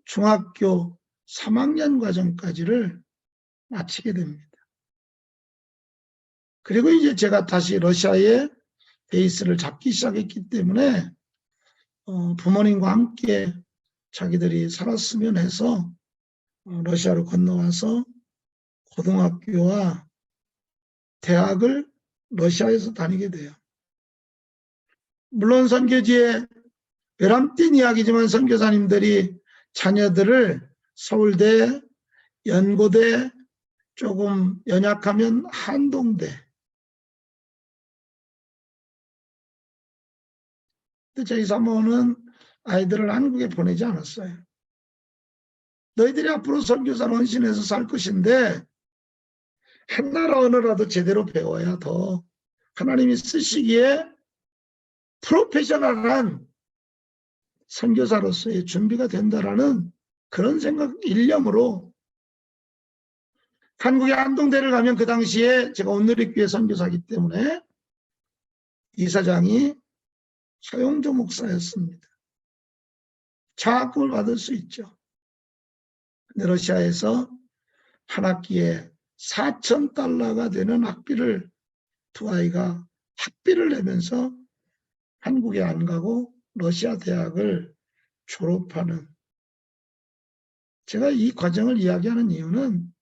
중학교 3학년 과정까지를 마치게 됩니다. 그리고 이제 제가 다시 러시아에 베이스를 잡기 시작했기 때문에 부모님과 함께 자기들이 살았으면 해서 러시아로 건너와서 고등학교와 대학을 러시아에서 다니게 돼요. 물론 선교지에 외람된 이야기지만 선교사님들이 자녀들을 서울대, 연고대, 조금 연약하면 한동대. 근데 저희 사모는 아이들을 한국에 보내지 않았어요. 너희들이 앞으로 선교사로 헌신해서 살 것인데 한 나라 언어라도 제대로 배워야 더 하나님이 쓰시기에 프로페셔널한 선교사로서의 준비가 된다라는 그런 생각, 일념으로 한국의 안동대를 가면 그 당시에 제가 온누리교회 선교사이기 때문에 이사장이 서용조 목사였습니다. 장학금을 받을 수 있죠. 근데 러시아에서 한 학기에 4,000달러가 되는 학비를 두 아이가 학비를 내면서 한국에 안 가고 러시아 대학을 졸업하는, 제가 이 과정을 이야기하는 이유는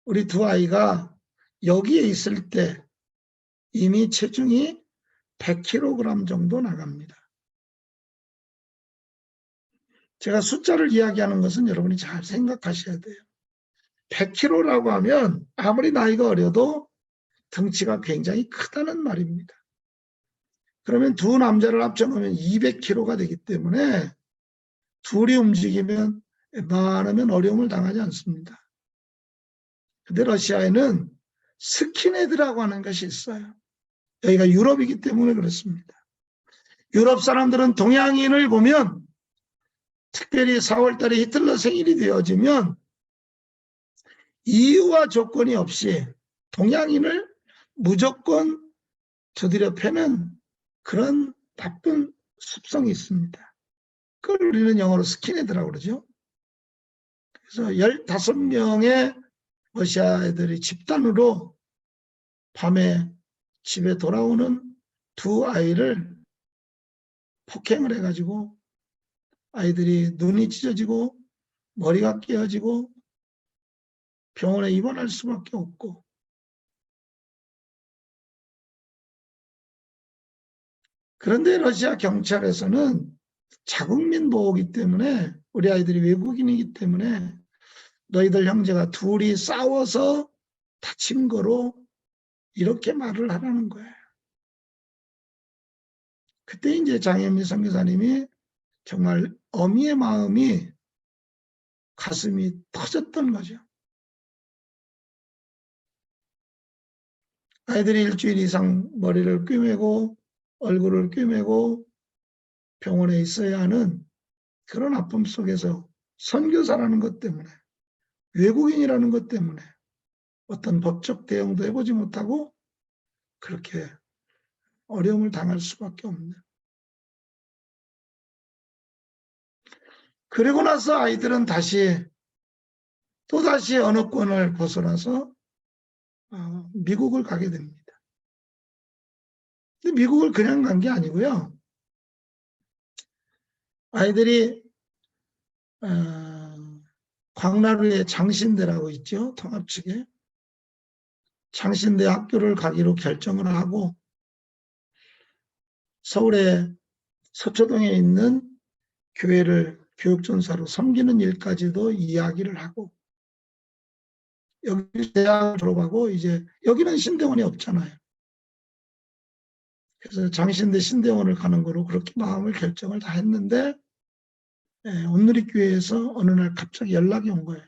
우리 두 아이가 여기에 있을 때 이미 체중이 100kg 정도 나갑니다. 제가 숫자를 이야기하는 것은 여러분이 잘 생각하셔야 돼요. 100kg라고 하면 아무리 나이가 어려도 덩치가 굉장히 크다는 말입니다. 그러면 두 남자를 합쳐놓으면 200kg가 되기 때문에 둘이 움직이면 웬만하면 어려움을 당하지 않습니다. 근데 러시아에는 스킨헤드라고 하는 것이 있어요. 여기가 유럽이기 때문에 그렇습니다. 유럽 사람들은 동양인을 보면, 특별히 4월 달에 히틀러 생일이 되어지면 이유와 조건이 없이 동양인을 무조건 두드려 패는 그런 나쁜 습성이 있습니다. 그걸 우리는 영어로 스킨헤드라고 그러죠. 그래서 15명의 러시아 애들이 집단으로 밤에 집에 돌아오는 두 아이를 폭행을 해가지고 아이들이 눈이 찢어지고 머리가 깨어지고 병원에 입원할 수밖에 없고, 그런데 러시아 경찰에서는 자국민 보호기 때문에, 우리 아이들이 외국인이기 때문에 너희들 형제가 둘이 싸워서 다친 거로 이렇게 말을 하라는 거예요. 그때 이제 장현미 선교사님이 정말 어미의 마음이, 가슴이 터졌던 거죠. 아이들이 일주일 이상 머리를 꿰매고 얼굴을 꿰매고 병원에 있어야 하는 그런 아픔 속에서 선교사라는 것 때문에, 외국인이라는 것 때문에 어떤 법적 대응도 해보지 못하고 그렇게 어려움을 당할 수밖에 없는. 그리고 나서 아이들은 또다시 언어권을 벗어나서 미국을 가게 됩니다. 근데 미국을 그냥 간 게 아니고요. 아이들이 광나루에 장신대라고 있죠. 통합 측에. 장신대 학교를 가기로 결정을 하고 서울의 서초동에 있는 교회를 교육전사로 섬기는 일까지도 이야기를 하고, 여기 대학을 졸업하고 이제 여기는 신대원이 없잖아요. 그래서 장신대 신대원을 가는 거로 그렇게 마음을 결정을 다 했는데, 온누리교회에서 어느 날 갑자기 연락이 온 거예요.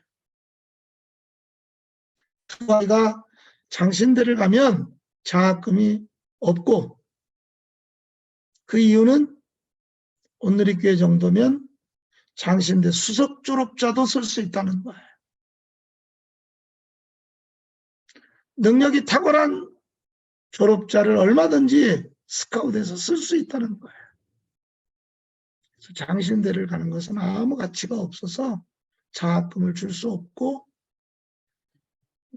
두 아이가 장신대를 가면 장학금이 없고, 그 이유는 온누리교회 정도면 장신대 수석 졸업자도 쓸 수 있다는 거예요. 능력이 탁월한 졸업자를 얼마든지 스카웃해서 쓸 수 있다는 거예요. 그래서 장신대를 가는 것은 아무 가치가 없어서 장학금을 줄 수 없고,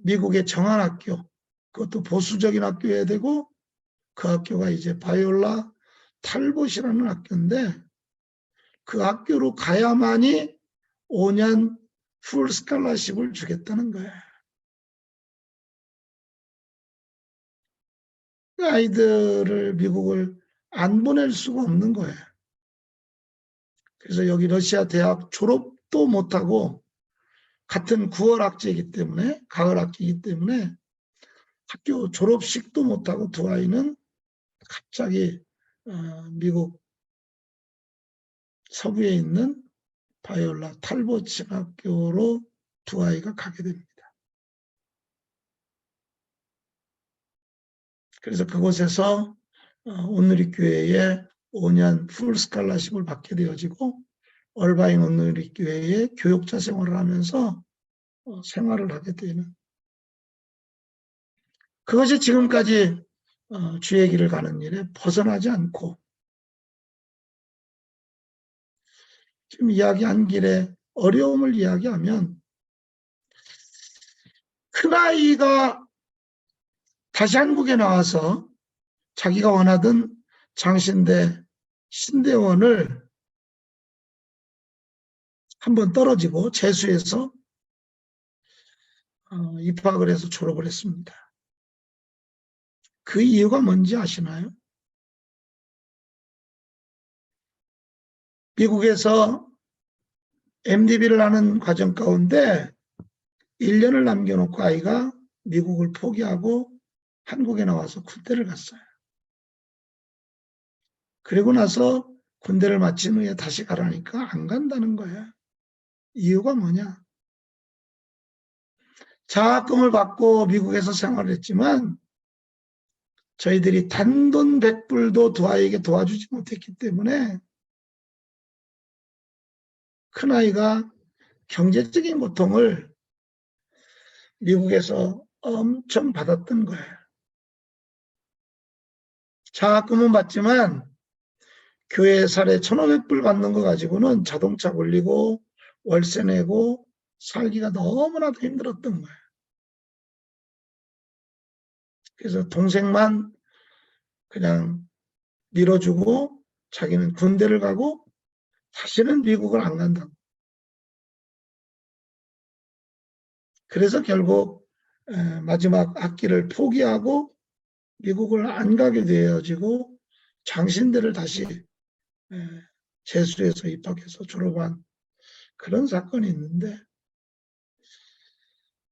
미국의 정한학교, 그것도 보수적인 학교여야 되고, 그 학교가 이제 바이올라 탈봇이라는 학교인데, 그 학교로 가야만이 5년 풀 스칼라십을 주겠다는 거예요. 그 아이들을 미국을 안 보낼 수가 없는 거예요. 그래서 여기 러시아 대학 졸업도 못하고 같은 9월 학기이기 때문에, 가을 학기이기 때문에 학교 졸업식도 못하고 두 아이는 갑자기 미국 서부에 있는 바이올라 탈보 중학교로 두 아이가 가게 됩니다. 그래서 그곳에서 온누리교회에 5년 풀 스칼라십을 받게 되어지고 얼바인 온누리교회에 교육자 생활을 하면서 생활을 하게 되는, 그것이 지금까지 주의 길을 가는 일에 벗어나지 않고, 지금 이야기한 길에 어려움을 이야기하면, 큰아이가 다시 한국에 나와서 자기가 원하던 장신대 신대원을 한번 떨어지고 재수해서 입학을 해서 졸업을 했습니다. 그 이유가 뭔지 아시나요? 미국에서 MDB를 하는 과정 가운데 1년을 남겨놓고 아이가 미국을 포기하고 한국에 나와서 군대를 갔어요. 그리고 나서 군대를 마친 후에 다시 가라니까 안 간다는 거야. 이유가 뭐냐? 장학금을 받고 미국에서 생활을 했지만 저희들이 단돈 100불도 두 아이에게 도와주지 못했기 때문에 큰아이가 경제적인 고통을 미국에서 엄청 받았던 거예요. 장학금은 받지만 교회 사례 1,500불 받는 거 가지고는 자동차 굴리고 월세 내고 살기가 너무나도 힘들었던 거예요. 그래서 동생만 그냥 밀어주고 자기는 군대를 가고 다시는 미국을 안 간다고. 그래서 결국 마지막 학기를 포기하고 미국을 안 가게 되어지고 장신대를 다시 재수해서 입학해서 졸업한 그런 사건이 있는데,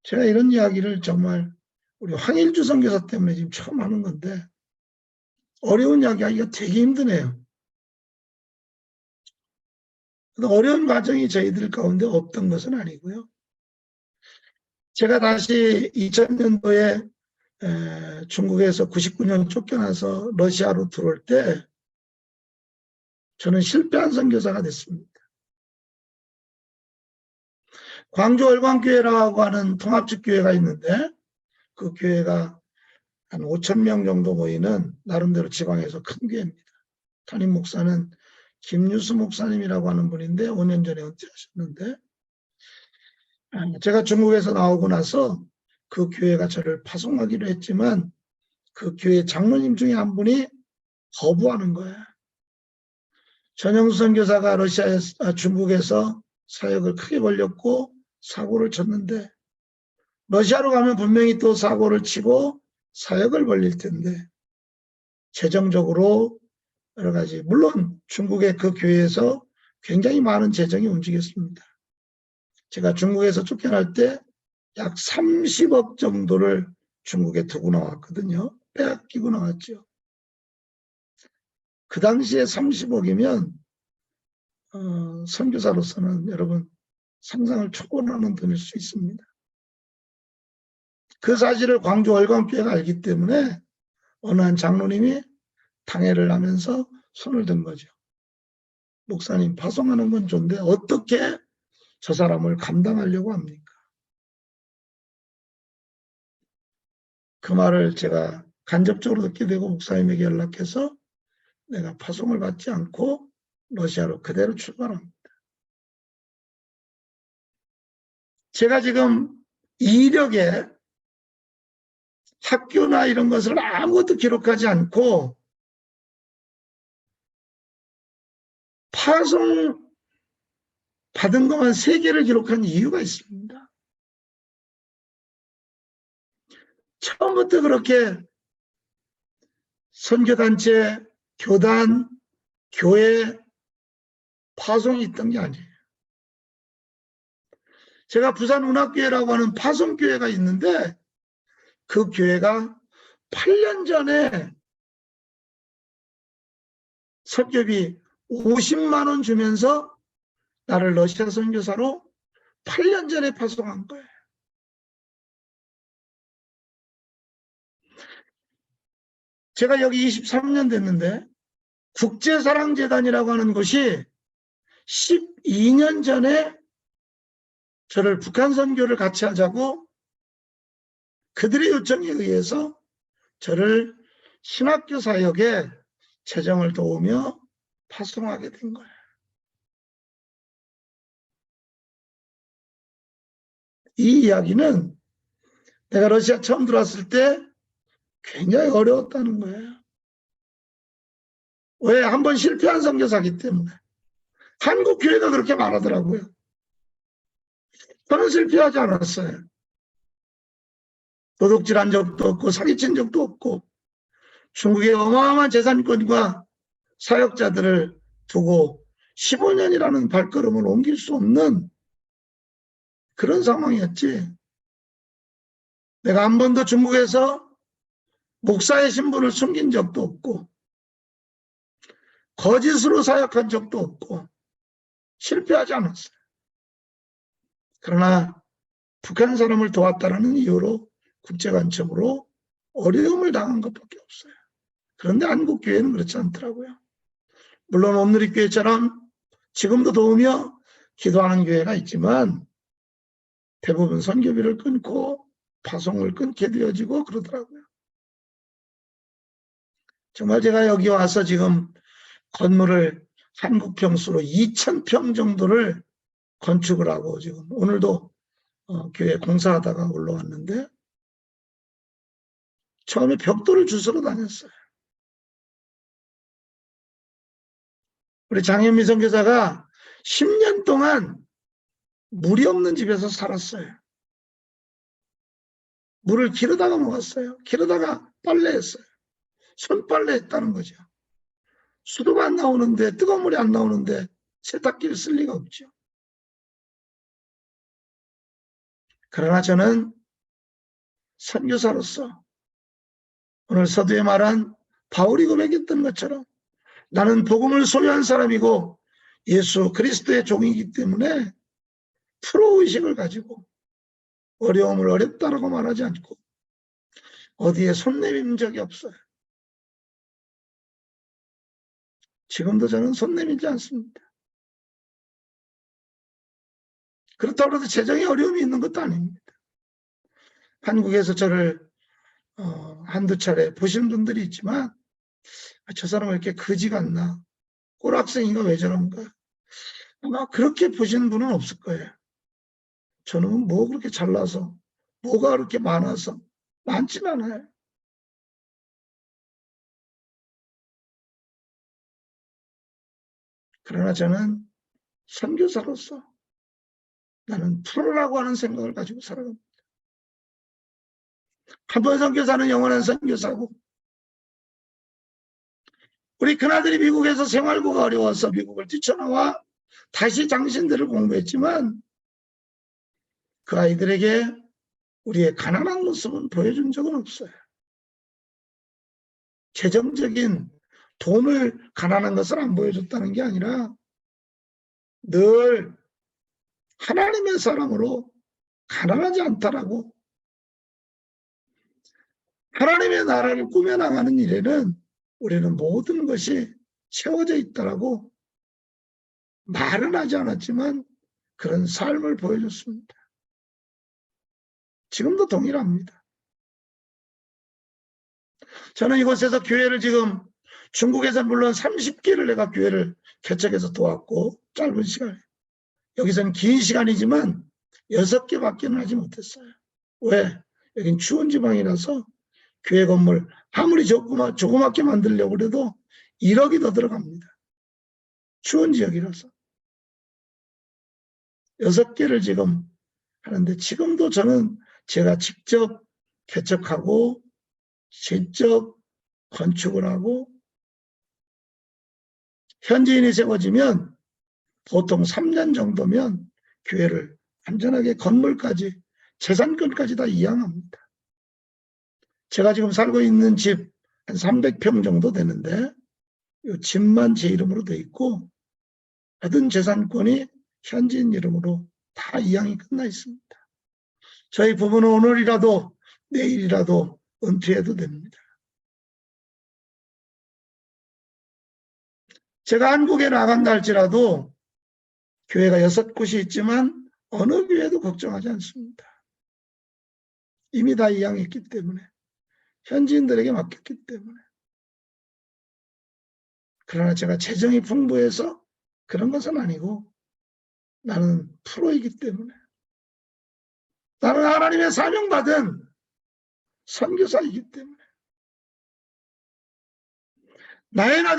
제가 이런 이야기를 정말 우리 황일주 선교사 때문에 지금 처음 하는 건데 어려운 이야기 하기가 되게 힘드네요. 어려운 과정이 저희들 가운데 없던 것은 아니고요. 제가 다시 2000년도에 중국에서 99년 쫓겨나서 러시아로 들어올 때 저는 실패한 선교사가 됐습니다. 광주 얼광교회라고 하는 통합적 교회가 있는데 그 교회가 한 5,000명 정도 모이는 나름대로 지방에서 큰 교회입니다. 담임 목사는 김유수 목사님이라고 하는 분인데 5년 전에 은퇴하셨는데, 제가 중국에서 나오고 나서 그 교회가 저를 파송하기로 했지만 그 교회 장로님 중에 한 분이 거부하는 거예요. 전영수 선교사가 중국에서 사역을 크게 벌렸고 사고를 쳤는데 러시아로 가면 분명히 또 사고를 치고 사역을 벌릴 텐데 재정적으로 여러 가지, 물론 중국의 그 교회에서 굉장히 많은 재정이 움직였습니다. 제가 중국에서 쫓겨날 때 약 30억 정도를 중국에 두고 나왔거든요. 빼앗기고 나왔죠. 그 당시에 30억이면 선교사로서는 여러분 상상을 초월하는 돈일 수 있습니다. 그 사실을 광주 월광교회가 알기 때문에 어느 한 장로님이 당회를 하면서 손을 든 거죠. 목사님, 파송하는 건 좋은데 어떻게 저 사람을 감당하려고 합니까? 그 말을 제가 간접적으로 듣게 되고 목사님에게 연락해서 내가 파송을 받지 않고 러시아로 그대로 출발합니다. 제가 지금 이력에 학교나 이런 것을 아무것도 기록하지 않고 파송 받은 것만 3개를 기록한 이유가 있습니다. 처음부터 그렇게 선교단체, 교단, 교회 파송이 있던 게 아니에요. 제가 부산운학교회라고 하는 파송교회가 있는데 그 교회가 8년 전에 설교비 50만 원 주면서 나를 러시아 선교사로 8년 전에 파송한 거예요. 제가 여기 23년 됐는데 국제사랑재단이라고 하는 곳이 12년 전에 저를 북한 선교를 같이 하자고 그들의 요청에 의해서 저를 신학교 사역에 재정을 도우며 파송하게 된 거예요. 이 이야기는 내가 러시아 처음 들어왔을 때 굉장히 어려웠다는 거예요. 왜? 한번 실패한 선교사기 때문에. 한국 교회가 그렇게 말하더라고요. 저는 실패하지 않았어요. 도둑질한 적도 없고 사기친 적도 없고 중국의 어마어마한 재산권과 사역자들을 두고 15년이라는 발걸음을 옮길 수 없는 그런 상황이었지. 내가 한 번도 중국에서 목사의 신분을 숨긴 적도 없고 거짓으로 사역한 적도 없고 실패하지 않았어요. 그러나 북한 사람을 도왔다는 이유로 국제관청으로 어려움을 당한 것밖에 없어요. 그런데 한국 교회는 그렇지 않더라고요. 물론 온누리교회처럼 지금도 도우며 기도하는 교회가 있지만 대부분 선교비를 끊고 파송을 끊게 되어지고 그러더라고요. 정말 제가 여기 와서 지금 건물을 한국 평수로 2,000평 정도를 건축을 하고 지금 오늘도 교회 공사하다가 올라왔는데 처음에 벽돌을 주스러 다녔어요. 우리 장현미 선교사가 10년 동안 물이 없는 집에서 살았어요. 물을 기르다가 먹었어요. 기르다가 빨래했어요. 손빨래 했다는 거죠. 수도가 안 나오는데 뜨거운 물이 안 나오는데 세탁기를 쓸 리가 없죠. 그러나 저는 선교사로서 오늘 서두에 말한 바울이 고백했던 것처럼 나는 복음을 소유한 사람이고 예수 그리스도의 종이기 때문에 프로의식을 가지고 어려움을 어렵다라고 말하지 않고 어디에 손 내민 적이 없어요. 지금도 저는 손 내밀지 않습니다. 그렇다고 해서 재정에 어려움이 있는 것도 아닙니다. 한국에서 저를 한두 차례 보신 분들이 있지만 저 사람은 이렇게 거지 같나? 꼴학생인가 왜 저런가? 아마 그렇게 보시는 분은 없을 거예요. 저는 뭐 그렇게 잘나서 뭐가 그렇게 많아서 많진 않아요. 그러나 저는 선교사로서 나는 프로라고 하는 생각을 가지고 살아갑니다. 한 번 선교사는 영원한 선교사고 우리 큰아들이 미국에서 생활고가 어려워서 미국을 뛰쳐나와 다시 장신들을 공부했지만 그 아이들에게 우리의 가난한 모습은 보여준 적은 없어요. 재정적인 돈을 가난한 것을 안 보여줬다는 게 아니라 늘 하나님의 사람으로 가난하지 않다라고 하나님의 나라를 꾸며나가는 일에는 우리는 모든 것이 채워져 있다라고 말은 하지 않았지만 그런 삶을 보여줬습니다. 지금도 동일합니다. 저는 이곳에서 교회를 지금 중국에서 물론 30개를 내가 교회를 개척해서 도왔고 짧은 시간에 여기서는 긴 시간이지만 6개밖에 하지 못했어요. 왜? 여긴 추운 지방이라서 교회 건물 아무리 조그맣게 만들려고 해도 1억이 더 들어갑니다. 추운 지역이라서. 6개를 지금 하는데 지금도 저는 제가 직접 개척하고 직접 건축을 하고 현지인이 세워지면 보통 3년 정도면 교회를 완전하게 건물까지, 재산권까지 다 이양합니다. 제가 지금 살고 있는 집 한 300평 정도 되는데 이 집만 제 이름으로 돼 있고 모든 재산권이 현지인 이름으로 다 이양이 끝나 있습니다. 저희 부부는 오늘이라도 내일이라도 은퇴해도 됩니다. 제가 한국에 나간다 할지라도 교회가 6곳이 있지만 어느 교회도 걱정하지 않습니다. 이미 다 이양했기 때문에, 현지인들에게 맡겼기 때문에. 그러나 제가 재정이 풍부해서 그런 것은 아니고 나는 프로이기 때문에, 나는 하나님의 사명받은 선교사이기 때문에 나의 나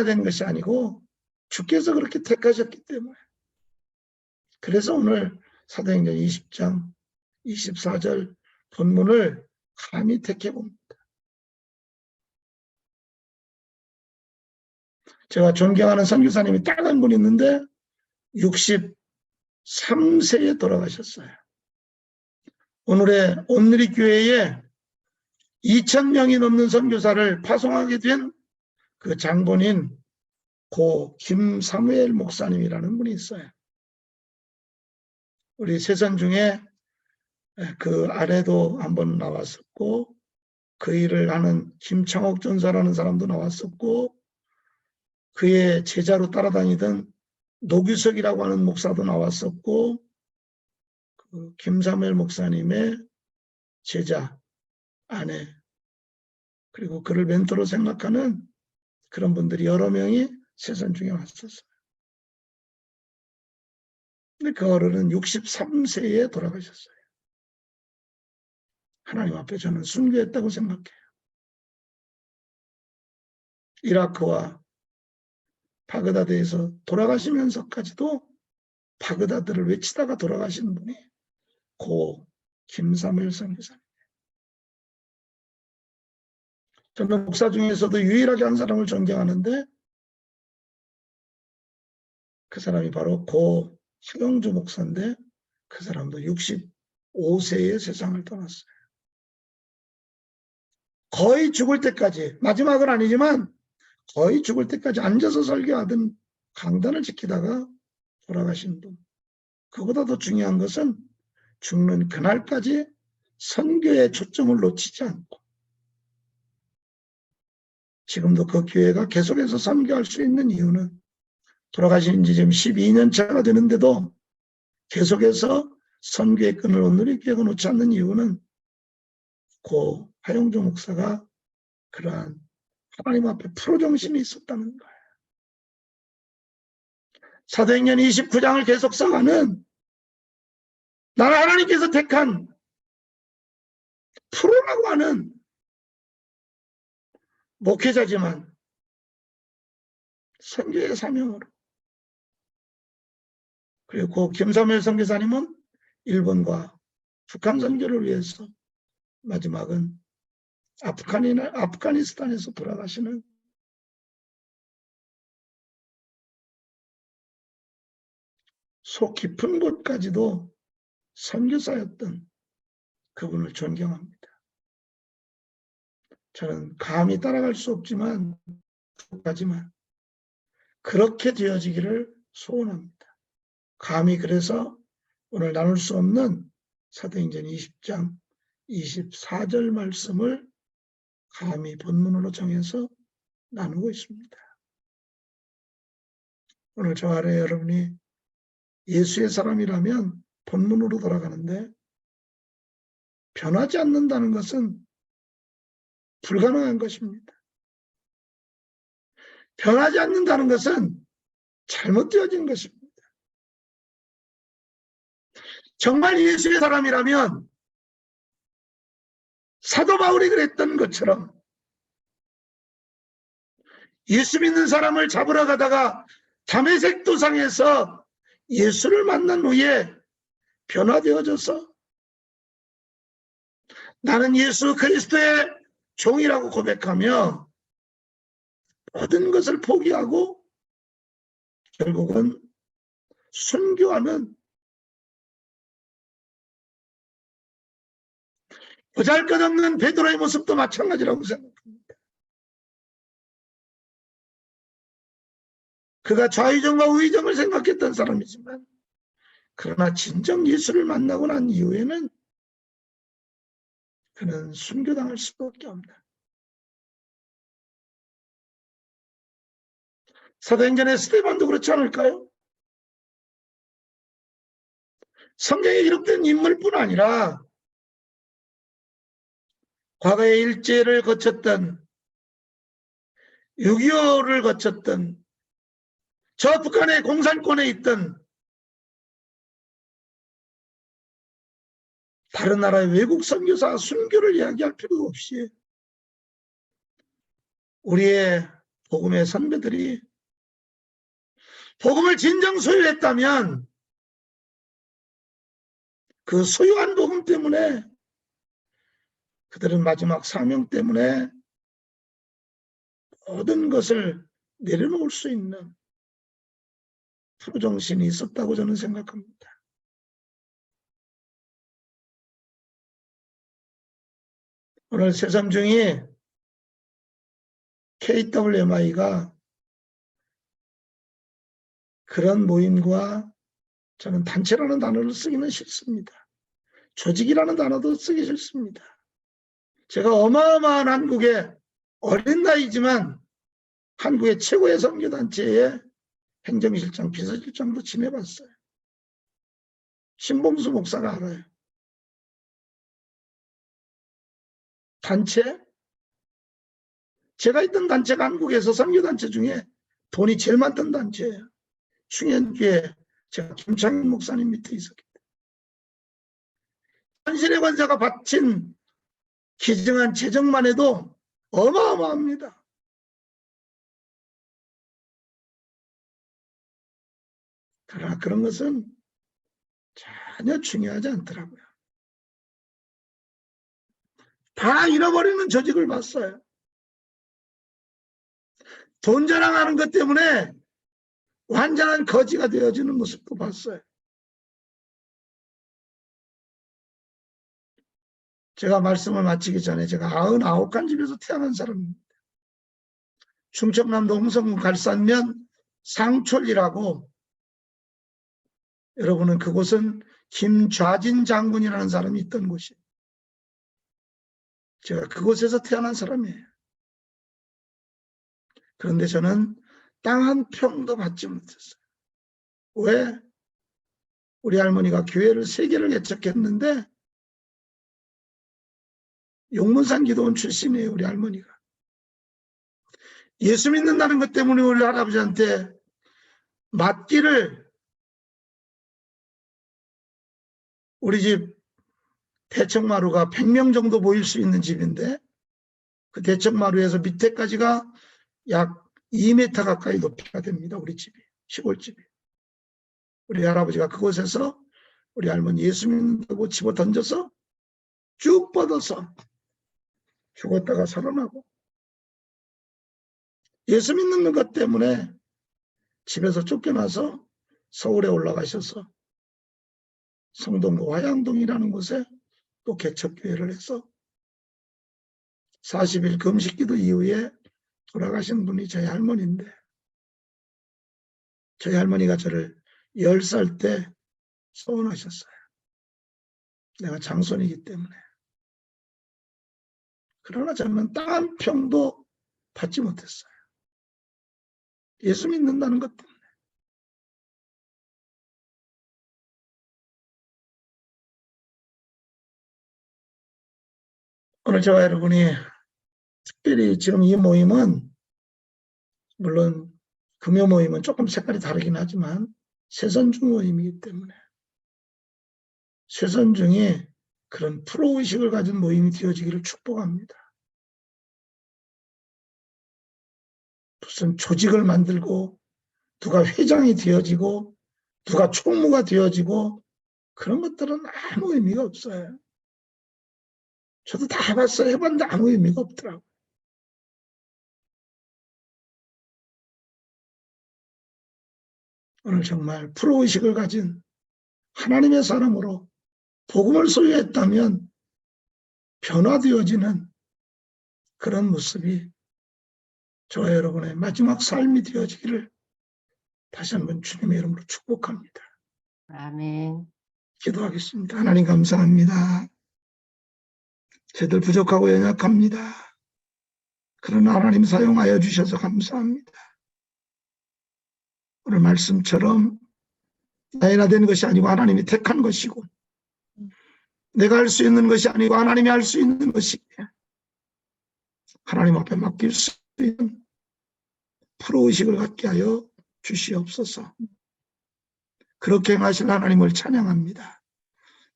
된 것이 아니고 주께서 그렇게 택하셨기 때문에. 그래서 오늘 사도행전 20장 24절 본문을 감히 택해봅니다. 제가 존경하는 선교사님이 딱 한 분 있는데 63세에 돌아가셨어요. 오늘의 온누리 교회에 2,000명이 넘는 선교사를 파송하게 된 그 장본인 고 김사무엘 목사님이라는 분이 있어요. 우리 세선 중에 그 아래도 한번 나왔었고, 그 일을 하는 김창옥 전사라는 사람도 나왔었고, 그의 제자로 따라다니던 노규석이라고 하는 목사도 나왔었고, 그 김사무엘 목사님의 제자, 아내, 그리고 그를 멘토로 생각하는 그런 분들이 여러 명이 세선 중에 왔었어요. 근데 그 어른은 63세에 돌아가셨어요. 하나님 앞에 저는 순교했다고 생각해요. 이라크와 바그다드에서 돌아가시면서까지도 바그다드를 외치다가 돌아가신 분이 고 김사무엘 선교사님. 저는 목사 중에서도 유일하게 한 사람을 존경하는데 그 사람이 바로 고 최경주 목사인데 그 사람도 65세에 세상을 떠났어요. 거의 죽을 때까지, 마지막은 아니지만 거의 죽을 때까지 앉아서 설교하던 강단을 지키다가 돌아가신 분. 그보다 더 중요한 것은 죽는 그날까지 선교에 초점을 놓치지 않고 지금도 그 교회가 계속해서 선교할 수 있는 이유는 돌아가신 지 지금 12년 차가 되는데도 계속해서 선교의 끈을 온누리 교회가 놓지 않는 이유는 고 하용조 목사가 그러한 하나님 앞에 프로정신이 있었다는 거예요. 사도행전 29장을 계속 써가는 나는 하나님께서 택한 프로라고 하는 목회자지만 선교의 사명으로, 그리고 김사무엘 선교사님은 일본과 북한 선교를 위해서 마지막은 아프가니스탄에서 돌아가시는 속 깊은 곳까지도 선교사였던 그분을 존경합니다. 저는 감히 따라갈 수 없지만 하지만 그렇게 되어지기를 소원합니다. 감히 그래서 오늘 나눌 수 없는 사도행전 20장 24절 말씀을 감히 본문으로 정해서 나누고 있습니다. 오늘 저 아래 여러분이 예수의 사람이라면 본문으로 돌아가는데 변하지 않는다는 것은 불가능한 것입니다. 변하지 않는다는 것은 잘못되어진 것입니다. 정말 예수의 사람이라면 사도 바울이 그랬던 것처럼 예수 믿는 사람을 잡으러 가다가 다메섹 도상에서 예수를 만난 후에 변화되어져서 나는 예수 그리스도의 종이라고 고백하며 모든 것을 포기하고 결국은 순교하는 보잘것없는 베드로의 모습도 마찬가지라고 생각합니다. 그가 좌의정과 우의정을 생각했던 사람이지만 그러나 진정 예수를 만나고 난 이후에는 그는 순교당할 수밖에 없는, 사도행전의 스데반도 그렇지 않을까요? 성경에 기록된 인물뿐 아니라 과거에 일제를 거쳤던, 6.25를 거쳤던, 저 북한의 공산권에 있던 다른 나라의 외국 선교사 순교를 이야기할 필요가 없이 우리의 복음의 선배들이 복음을 진정 소유했다면 그 소유한 복음 때문에 그들은 마지막 사명 때문에 모든 것을 내려놓을 수 있는 프로정신이 있었다고 저는 생각합니다. 오늘 새삼중이 KWMI가 그런 모임과, 저는 단체라는 단어를 쓰기는 싫습니다. 조직이라는 단어도 쓰기 싫습니다. 제가 어마어마한 한국의 어린 나이지만 한국의 최고의 선교단체의 행정실장, 비서실장도 지내봤어요. 신봉수 목사가 알아요. 단체? 제가 있던 단체가 한국에서 선교단체 중에 돈이 제일 많던 단체예요. 충현교회 제가 김창인 목사님 밑에 있었기 때문에. 한신의 관사가 바친 기증한 재정만 해도 어마어마합니다. 그러나 그런 것은 전혀 중요하지 않더라고요. 다 잃어버리는 조직을 봤어요. 돈 자랑하는 것 때문에 완전한 거지가 되어지는 모습도 봤어요. 제가 말씀을 마치기 전에 제가 99간 집에서 태어난 사람입니다. 충청남도 홍성군 갈산면 상촌이라고, 여러분은 그곳은 김좌진 장군이라는 사람이 있던 곳이에요. 제가 그곳에서 태어난 사람이에요. 그런데 저는 땅 한 평도 받지 못했어요. 왜? 우리 할머니가 교회를 3개를 개척했는데 용문산 기도원 출신이에요. 우리 할머니가. 예수 믿는다는 것 때문에 우리 할아버지한테 맞기를, 우리 집 대청마루가 100명 정도 모일 수 있는 집인데 그 대청마루에서 밑에까지가 약 2m 가까이 높이가 됩니다. 우리 집이, 시골집이. 우리 할아버지가 그곳에서 우리 할머니 예수 믿는다고 집어 던져서 쭉 뻗어서 죽었다가 살아나고, 예수 믿는 것 때문에 집에서 쫓겨나서 서울에 올라가셔서 성동구 화양동이라는 곳에 또 개척교회를 해서 40일 금식기도 이후에 돌아가신 분이 저희 할머니인데, 저희 할머니가 저를 10살 때 소원하셨어요. 내가 장손이기 때문에. 그러나 저는 땅 한 평도 받지 못했어요. 예수 믿는다는 것 때문에. 오늘 저와 여러분이 특별히 지금 이 모임은, 물론 금요 모임은 조금 색깔이 다르긴 하지만 세선중 모임이기 때문에 세선중에 그런 프로의식을 가진 모임이 되어지기를 축복합니다. 무슨 조직을 만들고 누가 회장이 되어지고 누가 총무가 되어지고 그런 것들은 아무 의미가 없어요. 저도 다 해봤어요. 해봤는데 아무 의미가 없더라고요. 오늘 정말 프로의식을 가진 하나님의 사람으로 복음을 소유했다면 변화되어지는 그런 모습이 저와 여러분의 마지막 삶이 되어지기를 다시 한번 주님의 이름으로 축복합니다. 아멘. 기도하겠습니다. 하나님 감사합니다. 저희들 부족하고 연약합니다. 그러나 하나님 사용하여 주셔서 감사합니다. 오늘 말씀처럼 나이나 된 것이 아니고 하나님이 택한 것이고 내가 할 수 있는 것이 아니고 하나님이 할 수 있는 것이기에 하나님 앞에 맡길 수 있는 프로의식을 갖게 하여 주시옵소서. 그렇게 행하실 하나님을 찬양합니다.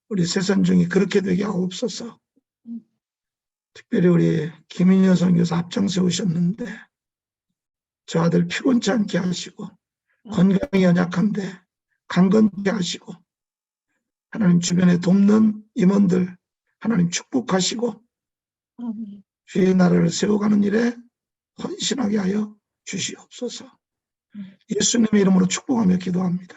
우리 새선중이 그렇게 되게 하옵소서. 특별히 우리 김인여 선교사 앞장 세우셨는데 저 아들 피곤치 않게 하시고 건강이 연약한데 강건케 하시고 하나님 주변에 돕는 임원들 하나님 축복하시고 주의 나라를 세워가는 일에 헌신하게 하여 주시옵소서. 예수님의 이름으로 축복하며 기도합니다.